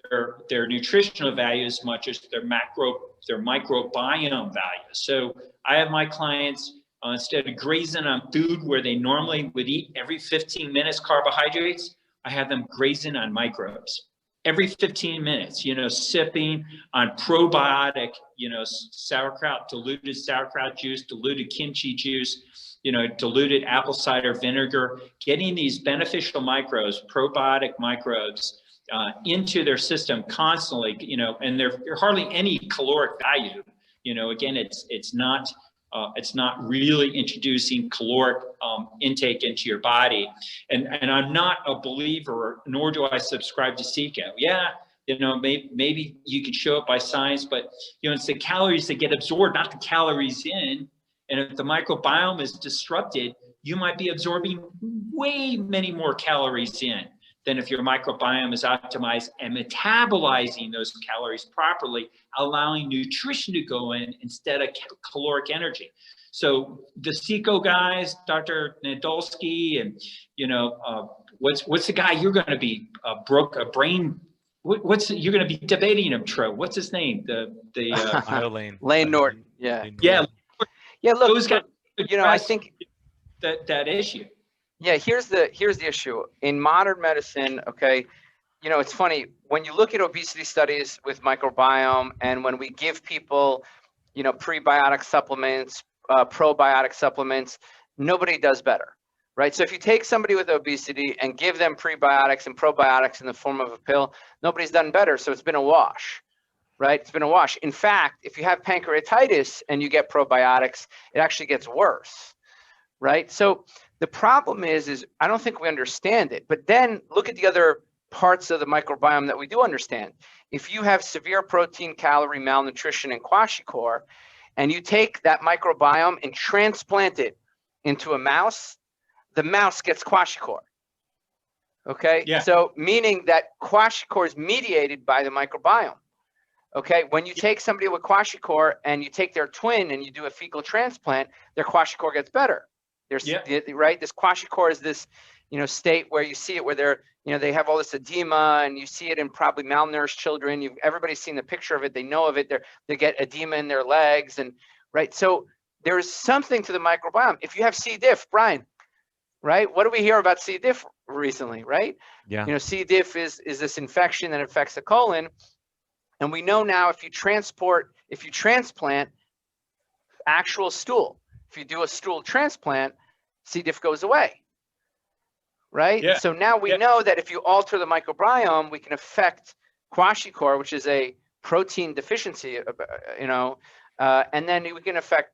their nutritional value as much as their microbiome value. So I have my clients, instead of grazing on food where they normally would eat every 15 minutes carbohydrates, I have them grazing on microbes every 15 minutes, sipping on probiotic, sauerkraut, diluted sauerkraut juice, diluted kimchi juice, diluted apple cider vinegar, getting these beneficial microbes, probiotic microbes, into their system constantly, and there hardly any caloric value. Again, it's not really introducing caloric intake into your body. And I'm not a believer, nor do I subscribe to Seizure. Yeah, maybe you can show it by science, but it's the calories that get absorbed, not the calories in. And if the microbiome is disrupted, you might be absorbing way many more calories in than if your microbiome is optimized and metabolizing those calories properly, allowing nutrition to go in instead of caloric energy. So the Seco guys, Dr. Nadolsky, and what's the guy you're going to be you're going to be debating him, Tro? What's his name? Lane Norton. Yeah. Look, those guys. I think that issue. Yeah, here's the issue in modern medicine. Okay, it's funny when you look at obesity studies with microbiome, and when we give people, prebiotic supplements, probiotic supplements, nobody does better, right? So if you take somebody with obesity and give them prebiotics and probiotics in the form of a pill, nobody's done better. So it's been a wash, right? It's been a wash. In fact, if you have pancreatitis and you get probiotics, it actually gets worse, right? So the problem is I don't think we understand it. But then look at the other parts of the microbiome that we do understand. If you have severe protein, calorie malnutrition, and kwashiorkor, and you take that microbiome and transplant it into a mouse, the mouse gets kwashiorkor. Okay? Yeah. So meaning that kwashiorkor is mediated by the microbiome. Okay? When you take somebody with kwashiorkor and you take their twin and you do a fecal transplant, their kwashiorkor gets better. Right? This kwashiorkor is this, state where you see it, where they're, they have all this edema, and you see it in probably malnourished children. Everybody's seen the picture of it. They know of it. They get edema in their legs, and right. So there's something to the microbiome. If you have C. diff, Brian, right? What do we hear about C. diff recently, right? Yeah. C. diff is this infection that affects the colon, and we know now if you transplant actual stool. If you do a stool transplant, C. diff goes away, right? Yeah. So now we know that if you alter the microbiome, we can affect kwashiorkor, which is a protein deficiency, and then we can affect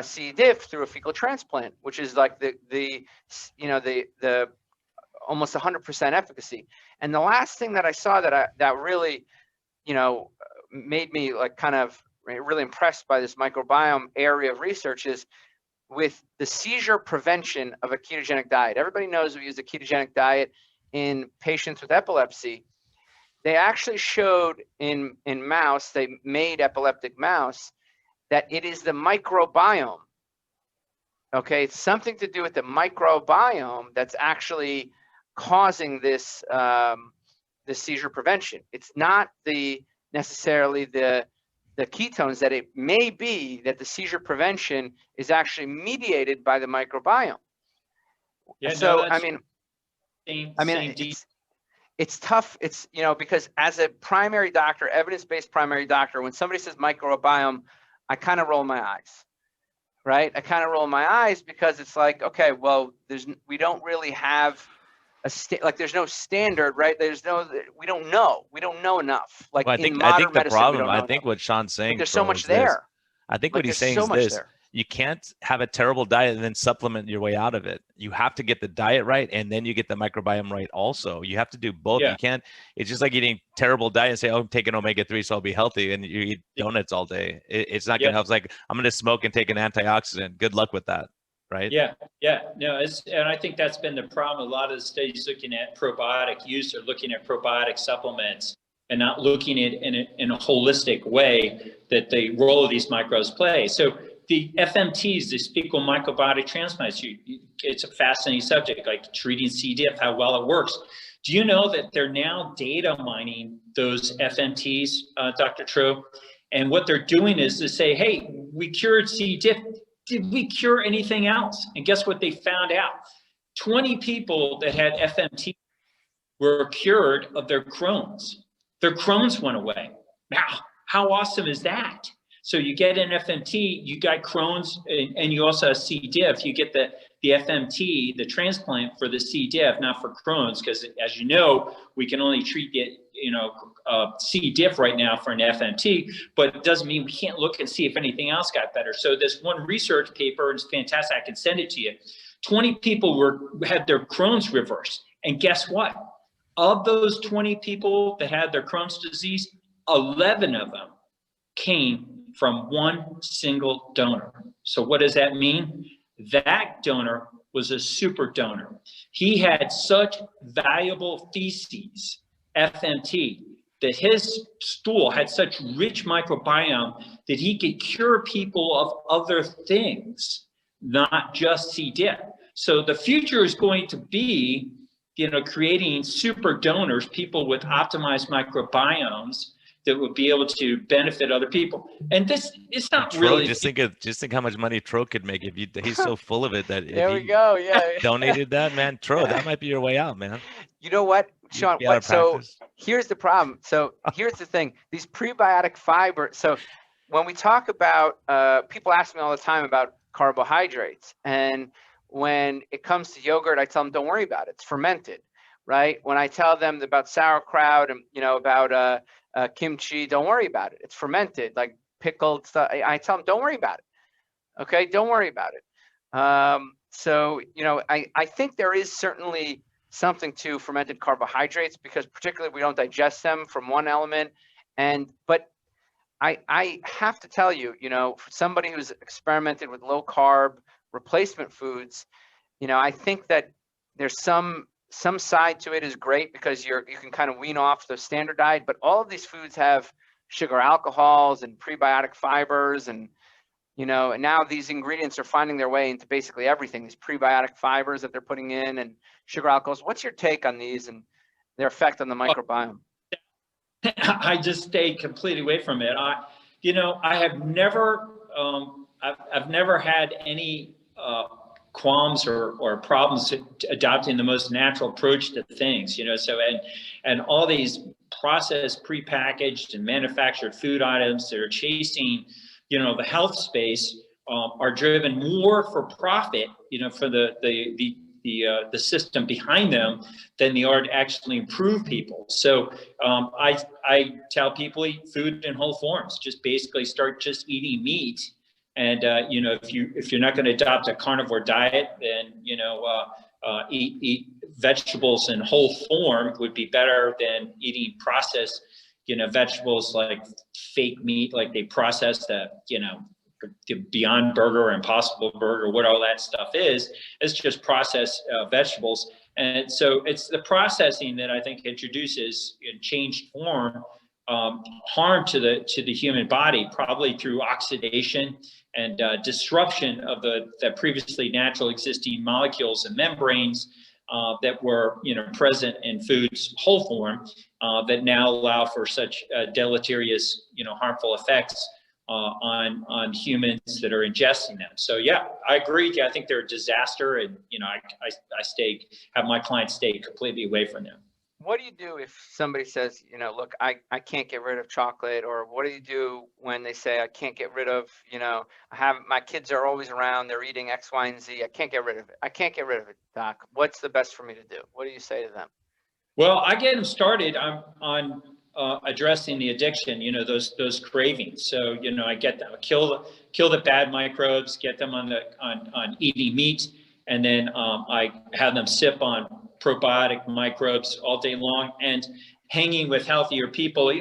C. diff through a fecal transplant, which is like the almost 100% efficacy. And the last thing that I saw that really, made me like kind of really impressed by this microbiome area of research is with the seizure prevention of a ketogenic diet. Everybody knows we use a ketogenic diet in patients with epilepsy. They actually showed in mouse, they made epileptic mouse, that it is the microbiome. Okay, it's something to do with the microbiome that's actually causing this the seizure prevention. It's not necessarily the ketones, that it may be that the seizure prevention is actually mediated by the microbiome. Yeah, so it's tough. It's, because as a primary doctor, evidence-based primary doctor, when somebody says microbiome, I kind of roll my eyes, right? I kind of roll my eyes because it's like, okay, well, we don't really have like there's no standard, right? We don't know enough. Like Well, in I modern think the medicine, we problem, don't know I think enough. what Sean's saying, There's so Pro, much is this. there. I think Like what he's there's saying so is much this: there. you can't have a terrible diet and then supplement your way out of it. You have to get the diet right, and then you get the microbiome right also. You have to do both. Yeah. You can't, it's just like eating terrible diet and say, oh, I'm taking omega-3 so I'll be healthy, and you eat donuts all day. It's not going to help. It's like, I'm going to smoke and take an antioxidant. Good luck with that, right? Yeah, no, and I think that's been the problem. A lot of the studies looking at probiotic use are looking at probiotic supplements and not looking at it in a holistic way that the role of these microbes play. So the FMTs, these fecal microbiota transplants, it's a fascinating subject, like treating C. diff, how well it works. Do you know that they're now data mining those FMTs, Dr. Tro? And what they're doing is to say, hey, we cured C. diff. Did we cure anything else? And guess what they found out? 20 people that had FMT were cured of their Crohn's. Their Crohn's went away. Now, how awesome is that? So you get an FMT, you got Crohn's, and you also have C. diff. You get the FMT, the transplant for the C. diff, not for Crohn's, because as you know, we can only treat C. diff right now for an FMT, but it doesn't mean we can't look and see if anything else got better. So this one research paper is fantastic. I can send it to you. 20 people had their Crohn's reversed. And guess what? Of those 20 people that had their Crohn's disease, 11 of them came from one single donor. So what does that mean? That donor was a super donor. He had such valuable feces, FMT, that his stool had such rich microbiome that he could cure people of other things, not just C. diff. So the future is going to be, creating super donors, people with optimized microbiomes that would be able to benefit other people. And this, it's not Tro, really. just think how much money Tro could make if he's so full of it that There we go. Yeah. donated that, man. Tro, that might be your way out, man. You know what, Sean? So here's the problem. So here's the thing: these prebiotic fiber. So when we talk about, people ask me all the time about carbohydrates, and when it comes to yogurt, I tell them, don't worry about it. It's fermented, right? When I tell them about sauerkraut and about kimchi, don't worry about it. It's fermented, like pickled stuff. I tell them, don't worry about it. Okay, don't worry about it. So I think there is certainly something to fermented carbohydrates, because particularly we don't digest them from one element. But I have to tell you, for somebody who's experimented with low carb replacement foods, I think that there's some side to it is great, because you can kind of wean off the standard diet, but all of these foods have sugar alcohols and prebiotic fibers, and and now these ingredients are finding their way into basically everything, these prebiotic fibers that they're putting in and sugar alcohols. What's your take on these and their effect on the microbiome? I just stayed completely away from it. I have never, I've never had any qualms or problems adopting the most natural approach to things, so, and all these processed, prepackaged and manufactured food items that are chasing, the health space, are driven more for profit, for the system behind them than they are to actually improve people. So I tell people, eat food in whole forms. Just basically start just eating meat. And if you're not going to adopt a carnivore diet, then eat vegetables in whole form would be better than eating processed vegetables like fake meat, like they process the Beyond Burger or Impossible Burger, what all that stuff is. It's just processed vegetables. And so it's the processing that I think introduces in changed form harm to the human body, probably through oxidation and disruption of the previously natural existing molecules and membranes that were present in food's whole form, that now allow for such deleterious harmful effects on humans that are ingesting them. So yeah, I agree with you. I think they're a disaster, and I have my clients stay completely away from them. what do you do if somebody says, you know, look, I can't get rid of chocolate? Or what do you do when they say, I can't get rid of, you know, my kids are always around, they're eating X, Y, and Z. I can't get rid of it. I can't get rid of it, doc. What's the best for me to do? What do you say to them? Well, I get them started on addressing the addiction, you know, those cravings. So, you know, I get them, kill the bad microbes, get them on eating meat, and then I have them sip on probiotic microbes all day long and hanging with healthier people.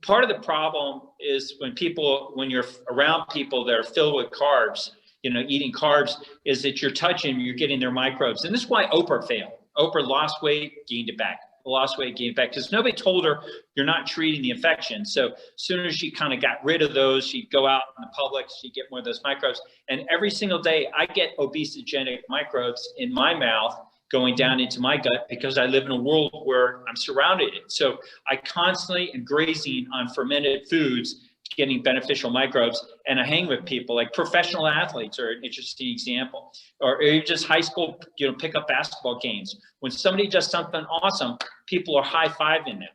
Part of the problem is when you're around people that are filled with carbs, you know, eating carbs, is that you're touching, you're getting their microbes. And this is why Oprah failed. Oprah lost weight, gained it back. Lost weight, gained it back, because nobody told her you're not treating the infection. So as soon as she kind of got rid of those, she'd go out in the public, she'd get more of those microbes. And every single day I get obesogenic microbes in my mouth going down into my gut, because I live in a world where I'm surrounded. So I constantly am grazing on fermented foods, getting beneficial microbes, and I hang with people. Like professional athletes are an interesting example, or just high school, you know, pickup basketball games. When somebody does something awesome, people are high-fiving them.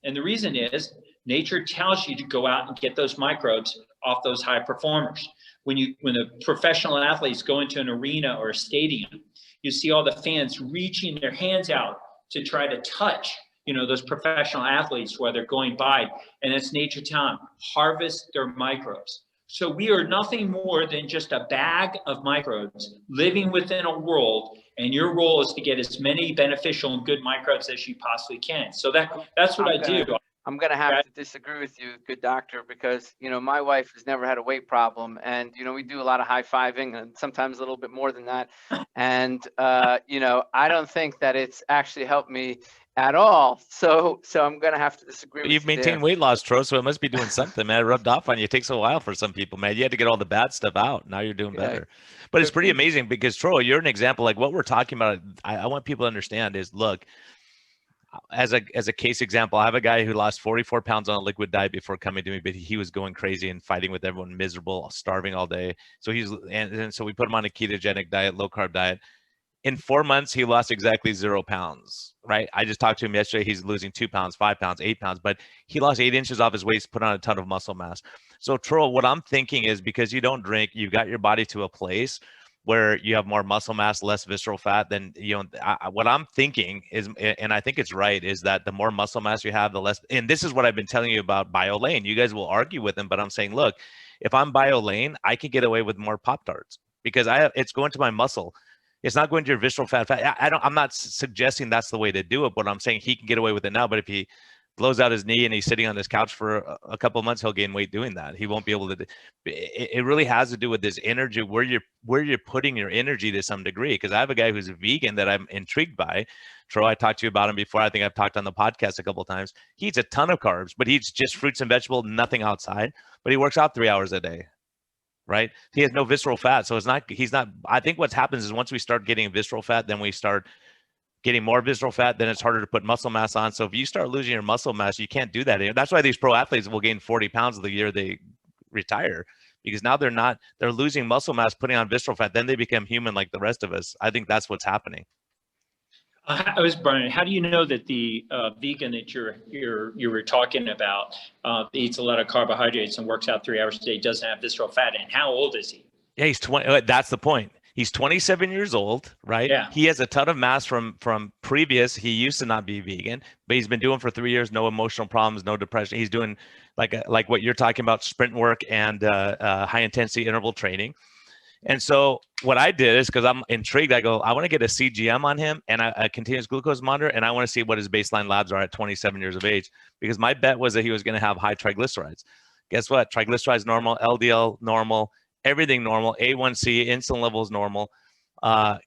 And the reason is nature tells you to go out and get those microbes off those high performers. When the professional athletes go into an arena or a stadium, you see all the fans reaching their hands out to try to touch, you know, those professional athletes while they're going by, and it's nature telling them, harvest their microbes. So we are nothing more than just a bag of microbes living within a world, and your role is to get as many beneficial and good microbes as you possibly can. So that's what I do. I'm going to have to disagree with you, good doctor, because, you know, my wife has never had a weight problem, and, you know, we do a lot of high-fiving and sometimes a little bit more than that. And, you know, I don't think that it's actually helped me at all. So I'm going to have to disagree with you. You've maintained weight loss, Tro, so it must be doing something, man. It rubbed off on you. It takes a while for some people, man. You had to get all the bad stuff out. Now you're doing better. But it's pretty amazing because, Tro, you're an example. Like what we're talking about, I want people to understand is, look, as a case example, I have a guy who lost 44 pounds on a liquid diet before coming to me, but he was going crazy and fighting with everyone, miserable, starving all day. So so we put him on a ketogenic diet, low carb diet. In 4 months, he lost exactly 0 pounds, right? I just talked to him yesterday. He's losing 2 pounds, 5 pounds, 8 pounds, but he lost 8 inches off his waist, put on a ton of muscle mass. So Troll, what I'm thinking is, because you don't drink, you've got your body to a place where you have more muscle mass, less visceral fat. Then, you know, what I'm thinking is, and I think it's right, is that the more muscle mass you have, the less, and this is what I've been telling you about BioLane. You guys will argue with him, but I'm saying, look, if I'm BioLane, I can get away with more Pop-Tarts because it's going to my muscle. It's not going to your visceral fat. I'm not suggesting that's the way to do it, but I'm saying he can get away with it now. But if he blows out his knee and he's sitting on his couch for a couple of months, he'll gain weight doing that. He won't be able to. It really has to do with this energy, where you're putting your energy to some degree. Because I have a guy who's a vegan that I'm intrigued by. Troy, I talked to you about him before. I think I've talked on the podcast a couple of times. He eats a ton of carbs, but he eats just fruits and vegetables, nothing outside. But he works out 3 hours a day. Right? He has no visceral fat. So he's not, I think what happens is once we start getting visceral fat, then we start getting more visceral fat, then it's harder to put muscle mass on. So if you start losing your muscle mass, you can't do that. That's why these pro athletes will gain 40 pounds the year they retire, because now they're losing muscle mass, putting on visceral fat. Then they become human like the rest of us. I think that's what's happening. I was Brian. How do you know that the vegan that you were talking about eats a lot of carbohydrates and works out 3 hours a day, doesn't have visceral fat? And how old is he? Yeah, he's 20. That's the point. He's 27 years old, right? Yeah. He has a ton of mass from previous. He used to not be vegan, but he's been doing for 3 years. No emotional problems, no depression. He's doing like what you're talking about, sprint work and high intensity interval training. And so what I did is, because I'm intrigued, I go, I want to get a CGM on him and a continuous glucose monitor, and I want to see what his baseline labs are at 27 years of age, because my bet was that he was going to have high triglycerides. Guess what? Triglycerides normal, LDL normal, everything normal, A1C, insulin levels normal,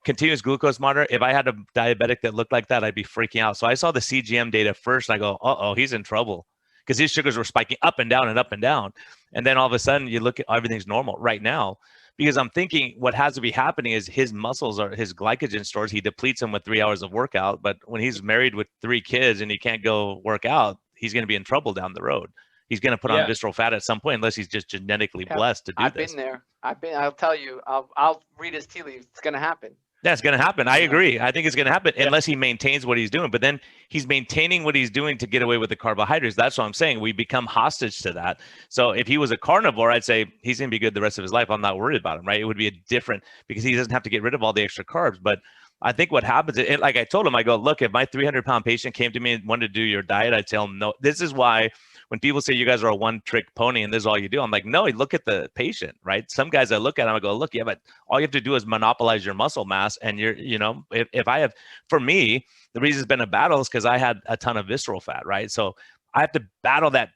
continuous glucose monitor. If I had a diabetic that looked like that, I'd be freaking out. So I saw the CGM data first, and I go, uh-oh, he's in trouble, because his sugars were spiking up and down and up and down. And then all of a sudden you look at everything's normal right now. Because I'm thinking what has to be happening is his muscles are his glycogen stores. He depletes them with 3 hours of workout. But when he's married with 3 kids and he can't go work out, he's going to be in trouble down the road. He's going to put on visceral fat at some point, unless he's just genetically blessed to do this. I've been there. I'll tell you. I'll read his tea leaves. It's going to happen. That's going to happen. I agree. I think it's going to happen unless he maintains what he's doing. But then he's maintaining what he's doing to get away with the carbohydrates. That's what I'm saying. We become hostage to that. So if he was a carnivore, I'd say he's going to be good the rest of his life. I'm not worried about him, right? It would be a different, because he doesn't have to get rid of all the extra carbs. But I think what happens, and like I told him, I go, look, if my 300-pound patient came to me and wanted to do your diet, I'd tell him, no. This is why when people say you guys are a one-trick pony and this is all you do, I'm like, no, look at the patient, right? Some guys I look at them, I go, look, yeah, but all you have to do is monopolize your muscle mass. And you're, you know, if I have, for me, the reason it's been a battle is because I had a ton of visceral fat, right? So I have to battle that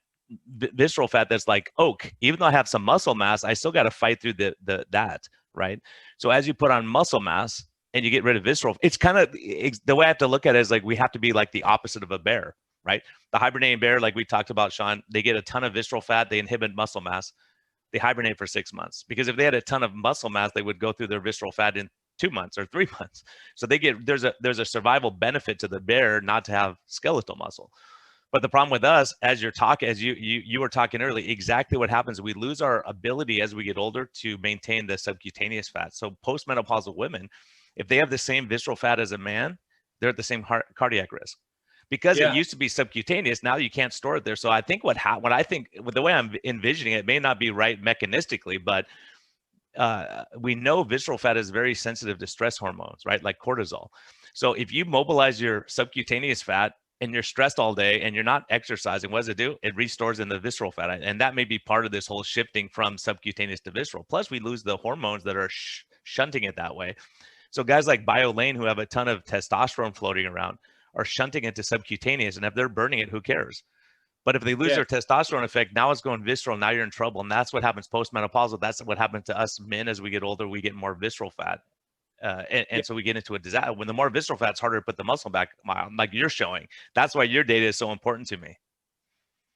visceral fat that's like oak. Even though I have some muscle mass, I still got to fight through that, right? So as you put on muscle mass and you get rid of visceral, it's kind of, the way I have to look at it is like we have to be like the opposite of a bear, right? The hibernating bear, like we talked about, Sean, they get a ton of visceral fat, they inhibit muscle mass, they hibernate for 6 months. Because if they had a ton of muscle mass, they would go through their visceral fat in 2 months or 3 months. So they get, there's a survival benefit to the bear not to have skeletal muscle. But the problem with us, as you're talking, as you were talking earlier, exactly what happens, we lose our ability as we get older to maintain the subcutaneous fat. So postmenopausal women, if they have the same visceral fat as a man, they're at the same cardiac risk. Because it used to be subcutaneous, now you can't store it there. So I think what I think, the way I'm envisioning it may not be right mechanistically, but we know visceral fat is very sensitive to stress hormones, right? Like cortisol. So if you mobilize your subcutaneous fat and you're stressed all day and you're not exercising, what does it do? It restores in the visceral fat. And that may be part of this whole shifting from subcutaneous to visceral. Plus we lose the hormones that are shunting it that way. So guys like BioLane who have a ton of testosterone floating around are shunting it to subcutaneous, and if they're burning it, who cares? But if they lose their testosterone effect, now it's going visceral, now you're in trouble. And that's what happens post-menopausal. That's what happens to us men as we get older, we get more visceral fat. And so we get into a disaster. When the more visceral fat, it's harder to put the muscle back, like you're showing. That's why your data is so important to me.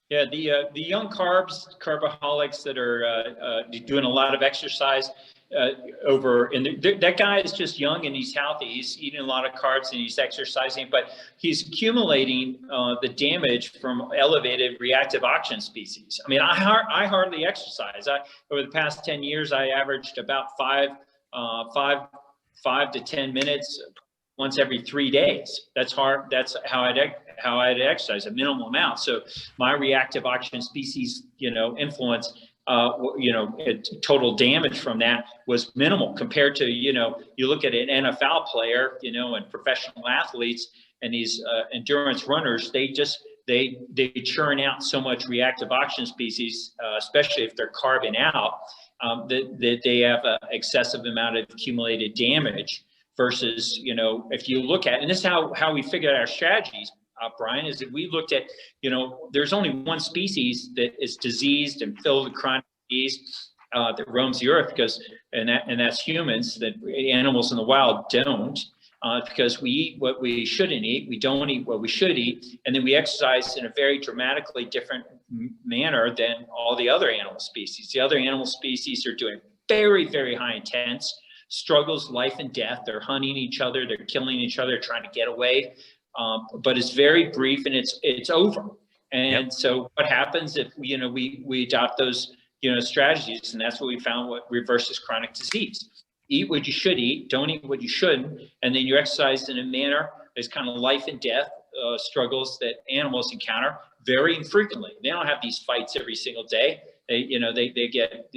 Yeah, the young carboholics that are doing a lot of exercise that guy is just young and he's healthy. He's eating a lot of carbs and he's exercising, but he's accumulating the damage from elevated reactive oxygen species. I mean, I hardly exercise. Over the past 10 years, I averaged about 5 to 10 minutes once every 3 days. That's hard. That's how I'd exercise, a minimal amount. So my reactive oxygen species, influence, total damage from that was minimal compared to, you look at an NFL player, and professional athletes and these endurance runners, they churn out so much reactive oxygen species, especially if they're carving out, that they have an excessive amount of accumulated damage versus, if you look at, and this is how we figured out our strategies, Brian, is that we looked at, there's only one species that is diseased and filled with chronic disease that roams the earth, and that's humans. That animals in the wild don't, because we eat what we shouldn't eat, we don't eat what we should eat, and then we exercise in a very dramatically different manner than all the other animal species. The other animal species are doing very, very high intense struggles, life and death. They're hunting each other, they're killing each other, trying to get away. But it's very brief and it's over. And so what happens if we adopt those strategies, and that's what we found, what reverses chronic disease. Eat what you should eat, don't eat what you shouldn't, and then you exercise in a manner that's kind of life and death struggles that animals encounter very infrequently. They don't have these fights every single day. They get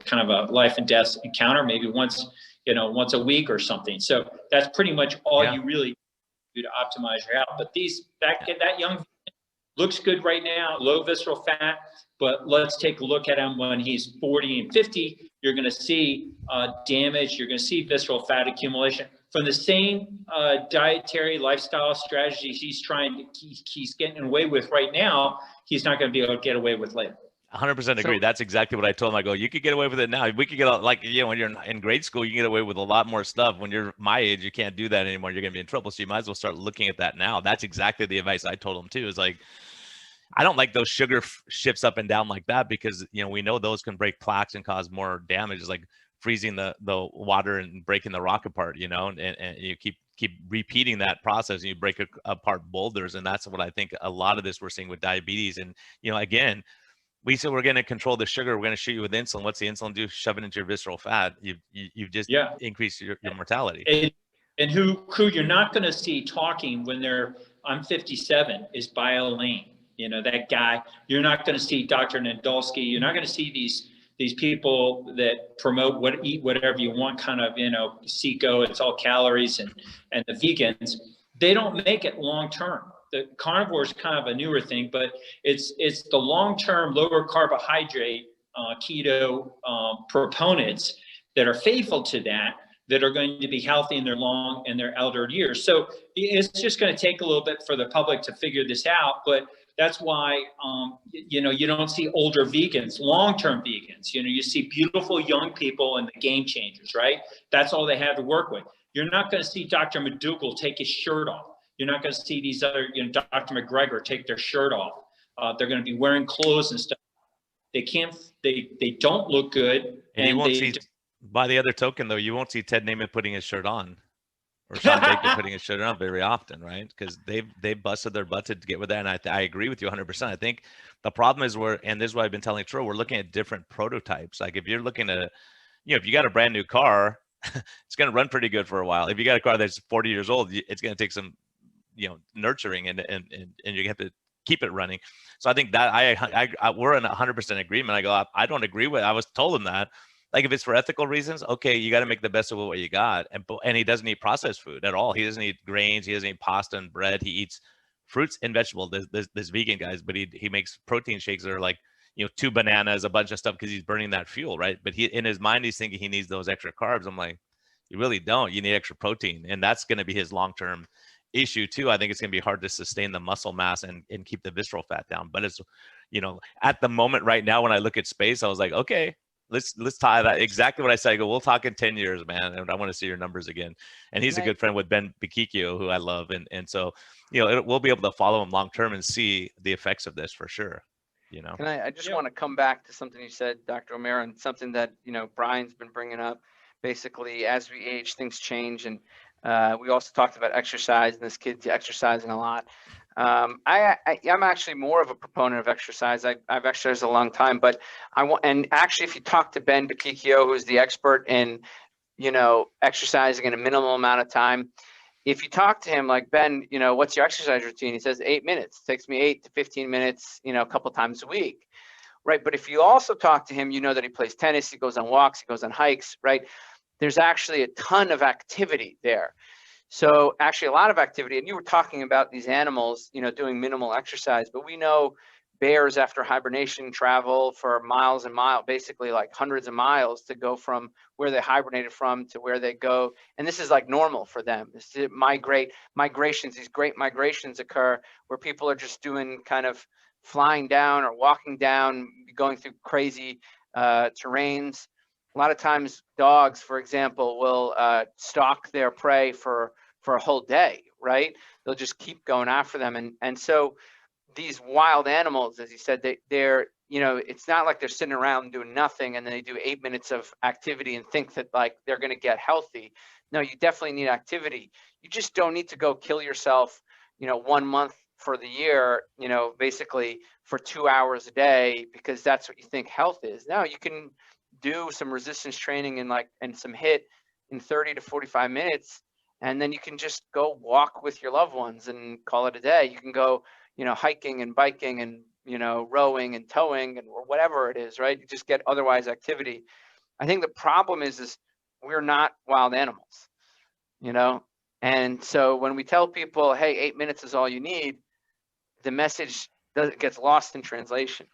kind of a life and death encounter maybe once a week or something. So that's pretty much all you really do to optimize your health. But that young looks good right now, low visceral fat, but let's take a look at him when he's 40 and 50. You're going to see damage. You're going to see visceral fat accumulation from the same dietary lifestyle strategies he's getting away with right now. He's not going to be able to get away with later. 100% agree. That's exactly what I told him. I go, you could get away with it now. We could get when you're in grade school, you can get away with a lot more stuff. When you're my age, you can't do that anymore. You're going to be in trouble. So you might as well start looking at that now. That's exactly the advice I told him too. Is like, I don't like those sugar shifts up and down like that because, we know those can break plaques and cause more damage. It's like freezing the water and breaking the rock apart, and you keep repeating that process and you break apart boulders. And that's what I think a lot of this we're seeing with diabetes. And, again, we said we're going to control the sugar, we're going to shoot you with insulin. What's the insulin do? Shove it into your visceral fat. You've just increased your mortality. And who you're not going to see talking when I'm 57 is Bio Lane. You know, that guy. You're not going to see Dr. Nadolsky. You're not going to see these people that promote eat whatever you want, kind of, you know, Seco, it's all calories, and the vegans. They don't make it long term. The carnivore is kind of a newer thing, but it's the long-term lower carbohydrate keto proponents that are faithful to that are going to be healthy in their elder years. So it's just going to take a little bit for the public to figure this out, but that's why you know, you don't see older vegans, long-term vegans. You know, you see beautiful young people and the game changers, right? That's all they have to work with. You're not going to see Dr. McDougall take his shirt off. You're not going to see these other, you know, Dr. McGregor take their shirt off. They're going to be wearing clothes and stuff. They don't look good. And you won't see, by the other token though, you won't see Ted Naiman putting his shirt on, or Sean Baker putting his shirt on very often, right? Because they've busted their butt to get with that. And I agree with you 100%. I think the problem is and this is what I've been telling Tro, we're looking at different prototypes. Like if you're looking at, you know, if you got a brand new car, it's going to run pretty good for a while. If you got a car that's 40 years old, it's going to take some, you know, nurturing and you have to keep it running. So I think that we're in 100% agreement. I don't agree with, I was told him that, like, if it's for ethical reasons, okay, you got to make the best of what you got. And he doesn't eat processed food at all. He doesn't eat grains. He doesn't eat pasta and bread. He eats fruits and vegetables. This vegan guys, but he makes protein shakes that are like, you know, 2 bananas, a bunch of stuff, because he's burning that fuel, right? But in his mind, he's thinking he needs those extra carbs. I'm like, you really don't. You need extra protein, and that's going to be his long-term issue too. I think it's going to be hard to sustain the muscle mass and keep the visceral fat down. But it's, you know, at the moment right now, when I look at space, I was like, okay, let's tie that. Exactly what I said. I go, we'll talk in 10 years, man. And I want to see your numbers again. And he's a good friend with Ben Bikikio, who I love. And so, you know, we'll be able to follow him long-term and see the effects of this for sure. You know, and I just want to come back to something you said, Dr. O'Meara, and something that, you know, Brian's been bringing up. Basically, as we age, things change. And we also talked about exercise, and this kid's exercising a lot. I'm actually more of a proponent of exercise. I've exercised a long time, but and actually, if you talk to Ben Bikikio, who's the expert in, you know, exercising in a minimal amount of time, if you talk to him like, Ben, you know, what's your exercise routine? He says 8 minutes. It takes me 8 to 15 minutes, you know, a couple times a week, right? But if you also talk to him, you know that he plays tennis, he goes on walks, he goes on hikes, right? There's actually a ton of activity there. So actually a lot of activity. And you were talking about these animals, you know, doing minimal exercise, but we know bears after hibernation travel for miles and miles, basically like hundreds of miles, to go from where they hibernated from to where they go. And this is like normal for them. This is migrations, these great migrations occur where people are just doing kind of flying down or walking down, going through crazy terrains. A lot of times dogs, for example, will stalk their prey for a whole day, right? They'll just keep going after them. And so these wild animals, as you said, they're, you know, it's not like they're sitting around doing nothing and then they do 8 minutes of activity and think that like they're going to get healthy. No, you definitely need activity. You just don't need to go kill yourself, you know, 1 month for the year, you know, basically for 2 hours a day, because that's what you think health is. No, you can do some resistance training and some HIIT in 30 to 45 minutes. And then you can just go walk with your loved ones and call it a day. You can go, you know, hiking and biking and, you know, rowing and towing and or whatever it is, right? You just get otherwise activity. I think the problem is we're not wild animals, you know? And so when we tell people, hey, 8 minutes is all you need, the message gets lost in translation.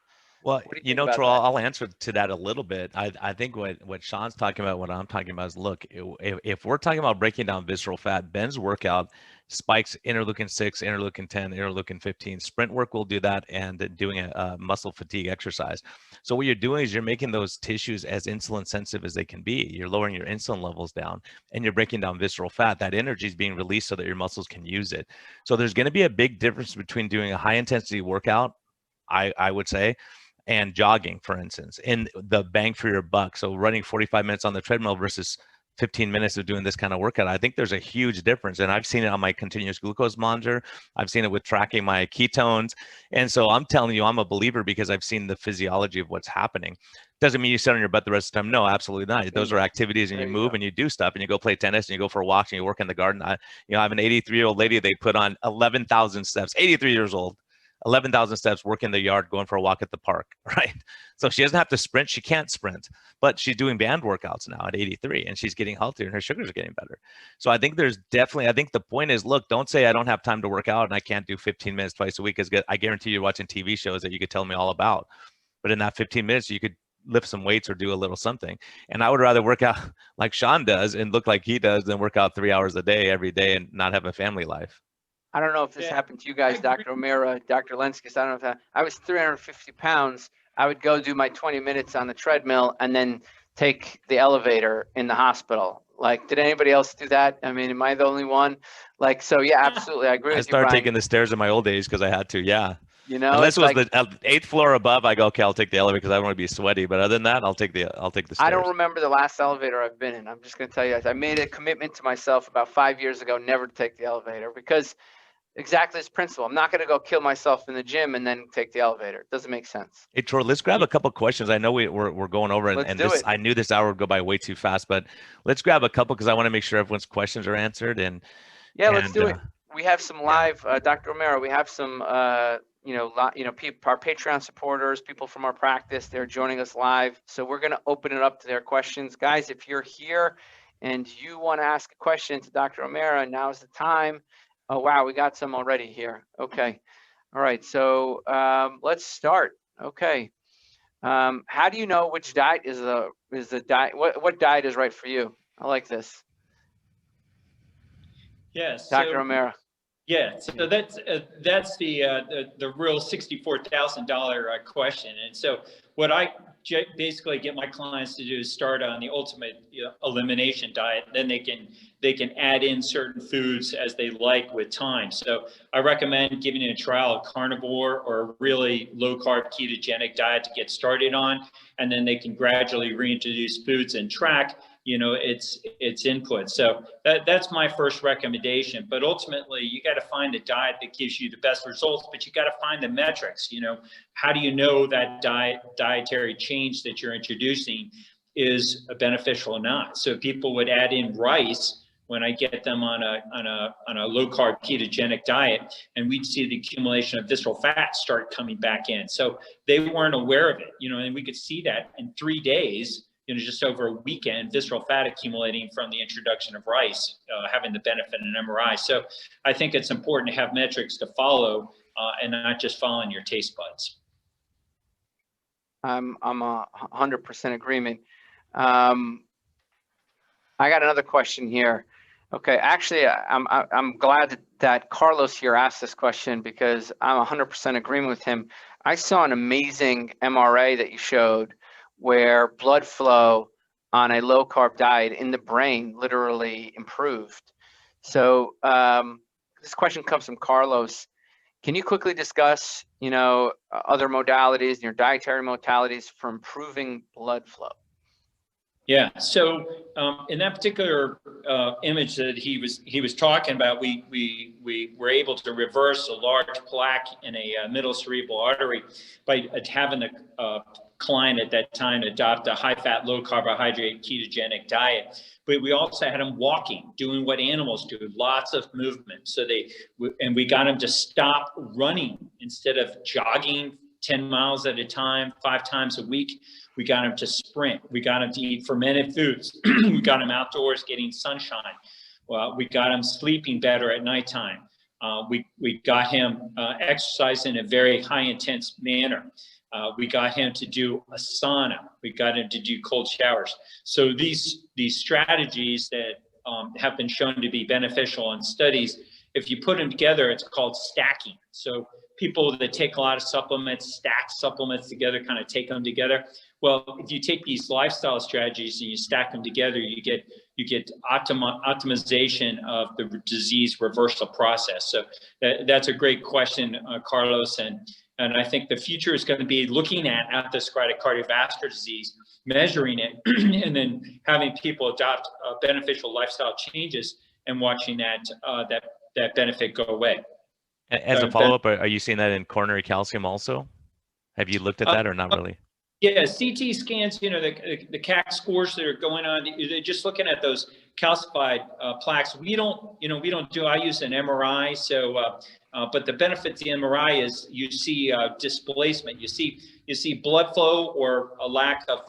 Well, you know, Troy, I'll answer to that a little bit. I think what Sean's talking about, what I'm talking about is, look, if we're talking about breaking down visceral fat, Ben's workout spikes interleukin 6, interleukin 10, interleukin 15. Sprint work will do that, and doing a muscle fatigue exercise. So what you're doing is you're making those tissues as insulin sensitive as they can be. You're lowering your insulin levels down, and you're breaking down visceral fat. That energy is being released so that your muscles can use it. So there's going to be a big difference between doing a high intensity workout, I would say, and jogging, for instance, in the bang for your buck. So running 45 minutes on the treadmill versus 15 minutes of doing this kind of workout. I think there's a huge difference. And I've seen it on my continuous glucose monitor. I've seen it with tracking my ketones. And so I'm telling you, I'm a believer because I've seen the physiology of what's happening. Doesn't mean you sit on your butt the rest of the time. No, absolutely not. Those are activities, and you move and you do stuff, and you go play tennis and you go for walks and you work in the garden. I have an 83-year-old lady. They put on 11,000 steps, 83 years old, 11,000 steps, work in the yard, going for a walk at the park, right? So she doesn't have to sprint. She can't sprint, but she's doing band workouts now at 83, and she's getting healthier and her sugars are getting better. So I think there's definitely, I think the point is, look, don't say I don't have time to work out and I can't do 15 minutes twice a week. Because I guarantee you're watching TV shows that you could tell me all about. But in that 15 minutes, you could lift some weights or do a little something. And I would rather work out like Sean does and look like he does than work out 3 hours a day every day and not have a family life. I don't know if this happened to you guys, Dr. O'Meara, Dr. Lenskis. I don't know if that, I was 350 pounds. I would go do my 20 minutes on the treadmill and then take the elevator in the hospital. Like, did anybody else do that? I mean, am I the only one? Like, so yeah, absolutely. I agree with you, I started Brian. taking the stairs in my old days because I had to, yeah. You know, unless it was like, the 8th floor above, I go, okay, I'll take the elevator because I don't want to be sweaty. But other than that, I'll take the stairs. I don't remember the last elevator I've been in. I'm just going to tell you, I made a commitment to myself about 5 years ago, never to take the elevator, because exactly this principle. I'm not going to go kill myself in the gym and then take the elevator. It doesn't make sense. Hey, Troy, let's grab a couple questions. I know we're going over, and this, I knew this hour would go by way too fast, but let's grab a couple because I want to make sure everyone's questions are answered. And yeah, let's do it. We have some live, Dr. O'Meara. We have some, people, our Patreon supporters, people from our practice. They're joining us live, so we're going to open it up to their questions, guys. If you're here and you want to ask a question to Dr. O'Meara, now's the time. Oh, wow, we got some already here. Okay. All right. So let's start. Okay. How do you know which diet is the diet? What diet is right for you? I like this. Yes. Dr. O'Meara. Yeah. So that's the real $64,000 question. And so what I basically get my clients to do is start on the ultimate elimination diet. Then they can add in certain foods as they like with time. So I recommend giving it a trial of carnivore or a really low carb ketogenic diet to get started on, and then they can gradually reintroduce foods and track its input. So that's my first recommendation. But ultimately, you got to find a diet that gives you the best results, but you got to find the metrics. How do you know that dietary change that you're introducing is beneficial or not? So people would add in rice when I get them on a low carb ketogenic diet, and we'd see the accumulation of visceral fat start coming back in. So they weren't aware of it, and we could see that in 3 days, just over a weekend, visceral fat accumulating from the introduction of rice, having the benefit in MRI. So I think it's important to have metrics to follow and not just following your taste buds. I'm 100% agreement. I got another question here. Okay, actually, I'm glad that Carlos here asked this question because I'm 100% agreement with him. I saw an amazing MRA that you showed where blood flow on a low carb diet in the brain literally improved. So this question comes from Carlos. Can you quickly discuss, other modalities and your dietary modalities for improving blood flow? Yeah. So in that particular image that he was talking about, we were able to reverse a large plaque in a middle cerebral artery by having the client at that time adopt a high-fat, low-carbohydrate ketogenic diet. But we also had them walking, doing what animals do, lots of movement. So we got them to stop running instead of jogging 10 miles at a time, 5 times a week. We got them to sprint. We got them to eat fermented foods. We got them outdoors getting sunshine. Well, we got him sleeping better at nighttime. We got him exercising in a very high intense manner. We got him to do a sauna. We got him to do cold showers. So these strategies that have been shown to be beneficial in studies, if you put them together, it's called stacking. So people that take a lot of supplements, stack supplements together, kind of take them together. Well, if you take these lifestyle strategies and you stack them together, you get optimization of the disease reversal process. So that's a great question, Carlos. And I think the future is going to be looking at atherosclerotic cardiovascular disease, measuring it, and then having people adopt beneficial lifestyle changes and watching that benefit go away. As a follow-up, are you seeing that in coronary calcium also? Have you looked at that or not really? Yeah, CT scans, the CAC scores that are going on, they're just looking at those calcified plaques. I use an MRI. So, but the benefit to the MRI is you see displacement. You see blood flow or a lack of,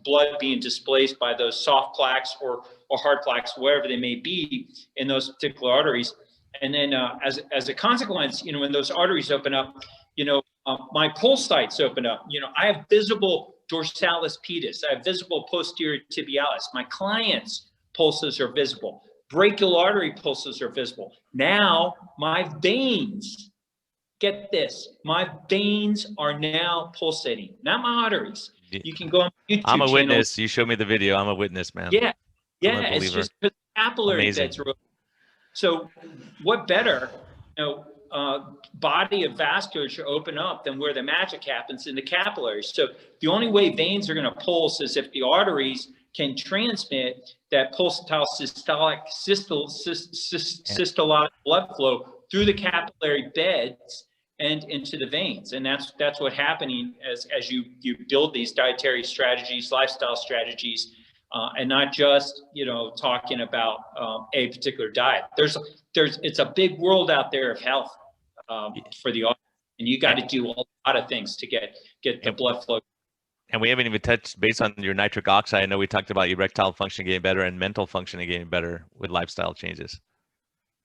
blood being displaced by those soft plaques or hard plaques, wherever they may be in those particular arteries. And then as a consequence, when those arteries open up, my pulse sites open up. I have visible dorsalis pedis. I have visible posterior tibialis. My clients' pulses are visible. Brachial artery pulses are visible. Now my veins, get this, my veins are now pulsating, not my arteries. You can go on YouTube. I'm a witness. You showed me the video. I'm a witness, man. Yeah, it's just capillary beds. So what better, body of vasculature open up than where the magic happens in the capillaries. So the only way veins are going to pulse is if the arteries can transmit that pulsatile systolic blood flow through the capillary beds and into the veins. And that's what's happening as you build these dietary strategies, lifestyle strategies, and not just, talking about a particular diet. It's a big world out there of health for the audience, and you got to do a lot of things to get the blood flow. And we haven't even touched base on your nitric oxide. I know we talked about erectile function getting better and mental functioning getting better with lifestyle changes.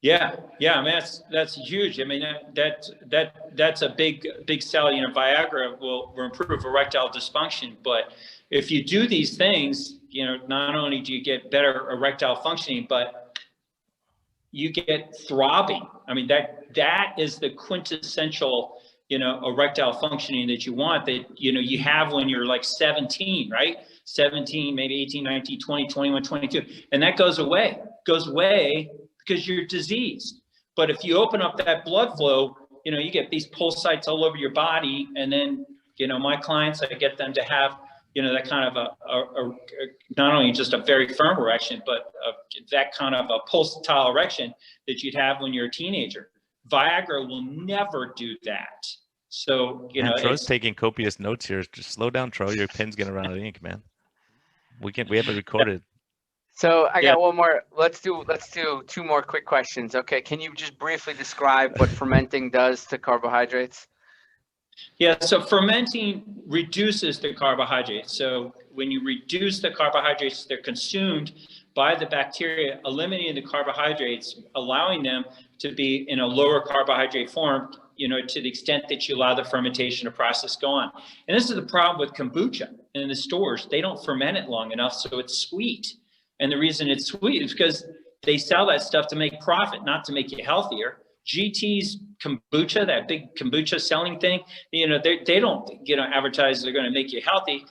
Yeah. I mean, that's huge. I mean, that's a big sell. Viagra will improve erectile dysfunction, but if you do these things, not only do you get better erectile functioning, but you get throbbing. I mean, that is the quintessential, erectile functioning that you want, that, you have when you're like 17, right? 17, maybe 18, 19, 20, 21, 22. And that goes away because you're diseased. But if you open up that blood flow, you get these pulse sites all over your body. And then, my clients, I get them to have, that kind of a not only just a very firm erection, but that kind of a pulsatile erection that you'd have when you're a teenager. Viagra will never do that. So, Tro's taking copious notes here. Just slow down, Tro. Your pen's getting around out of ink, man. We have it recorded. So I got one more. Let's do 2 more quick questions. Okay. Can you just briefly describe what fermenting does to carbohydrates? Yeah, so fermenting reduces the carbohydrates. So when you reduce the carbohydrates, they're consumed by the bacteria, eliminating the carbohydrates, allowing them to be in a lower carbohydrate form, to the extent that you allow the fermentation to process go on. And this is the problem with kombucha in the stores. They don't ferment it long enough, so it's sweet. And the reason it's sweet is because they sell that stuff to make profit, not to make you healthier. GT's kombucha, that big kombucha selling thing, they don't, advertise they're going to make you healthy.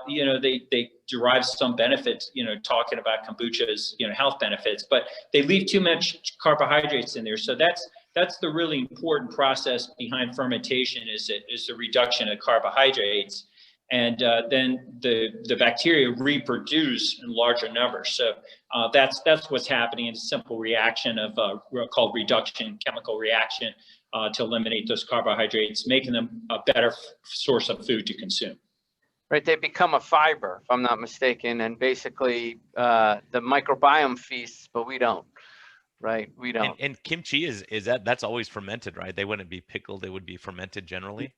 They derive some benefits, talking about kombucha's, health benefits, but they leave too much carbohydrates in there. So that's the really important process behind fermentation is the reduction of carbohydrates. And then the bacteria reproduce in larger numbers. So that's what's happening. It's a simple reaction of called reduction, chemical reaction to eliminate those carbohydrates, making them a better source of food to consume. Right, they become a fiber, if I'm not mistaken, and basically the microbiome feasts, but we don't. Right, we don't. And kimchi is that's always fermented, right? They wouldn't be pickled; they would be fermented generally.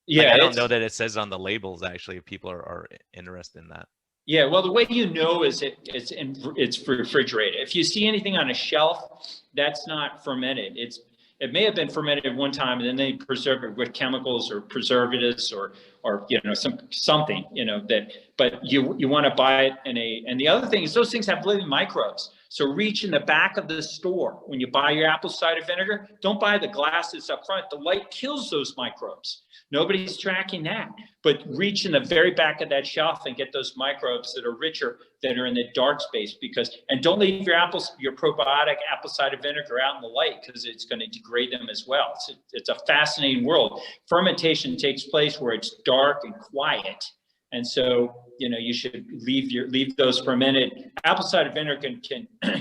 Yeah, I don't know that it says on the labels. Actually, if people are interested in that. Yeah, well, the way is it's refrigerated. If you see anything on a shelf, that's not fermented. It may have been fermented at one time, and then they preserve it with chemicals or preservatives or something that. But you want to buy it and the other thing is those things have living microbes. So reach in the back of the store when you buy your apple cider vinegar. Don't buy the glasses up front. The light kills those microbes. Nobody's tracking that. But reach in the very back of that shelf and get those microbes that are richer, that are in the dark space. And don't leave your probiotic apple cider vinegar out in the light because it's going to degrade them as well. It's a fascinating world. Fermentation takes place where it's dark and quiet. And so, you should leave those fermented. Apple cider vinegar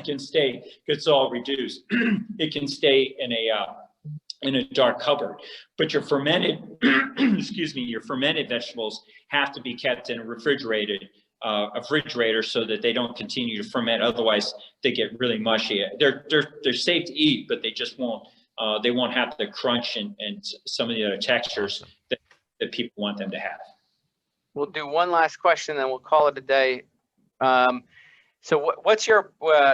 can stay, it's all reduced. It can stay in a dark cupboard, but your fermented, your fermented vegetables have to be kept in a refrigerator so that they don't continue to ferment. Otherwise, they get really mushy. They're safe to eat, but they just won't. They won't have the crunch and some of the other textures that people want them to have. We'll do one last question, then we'll call it a day. So what's your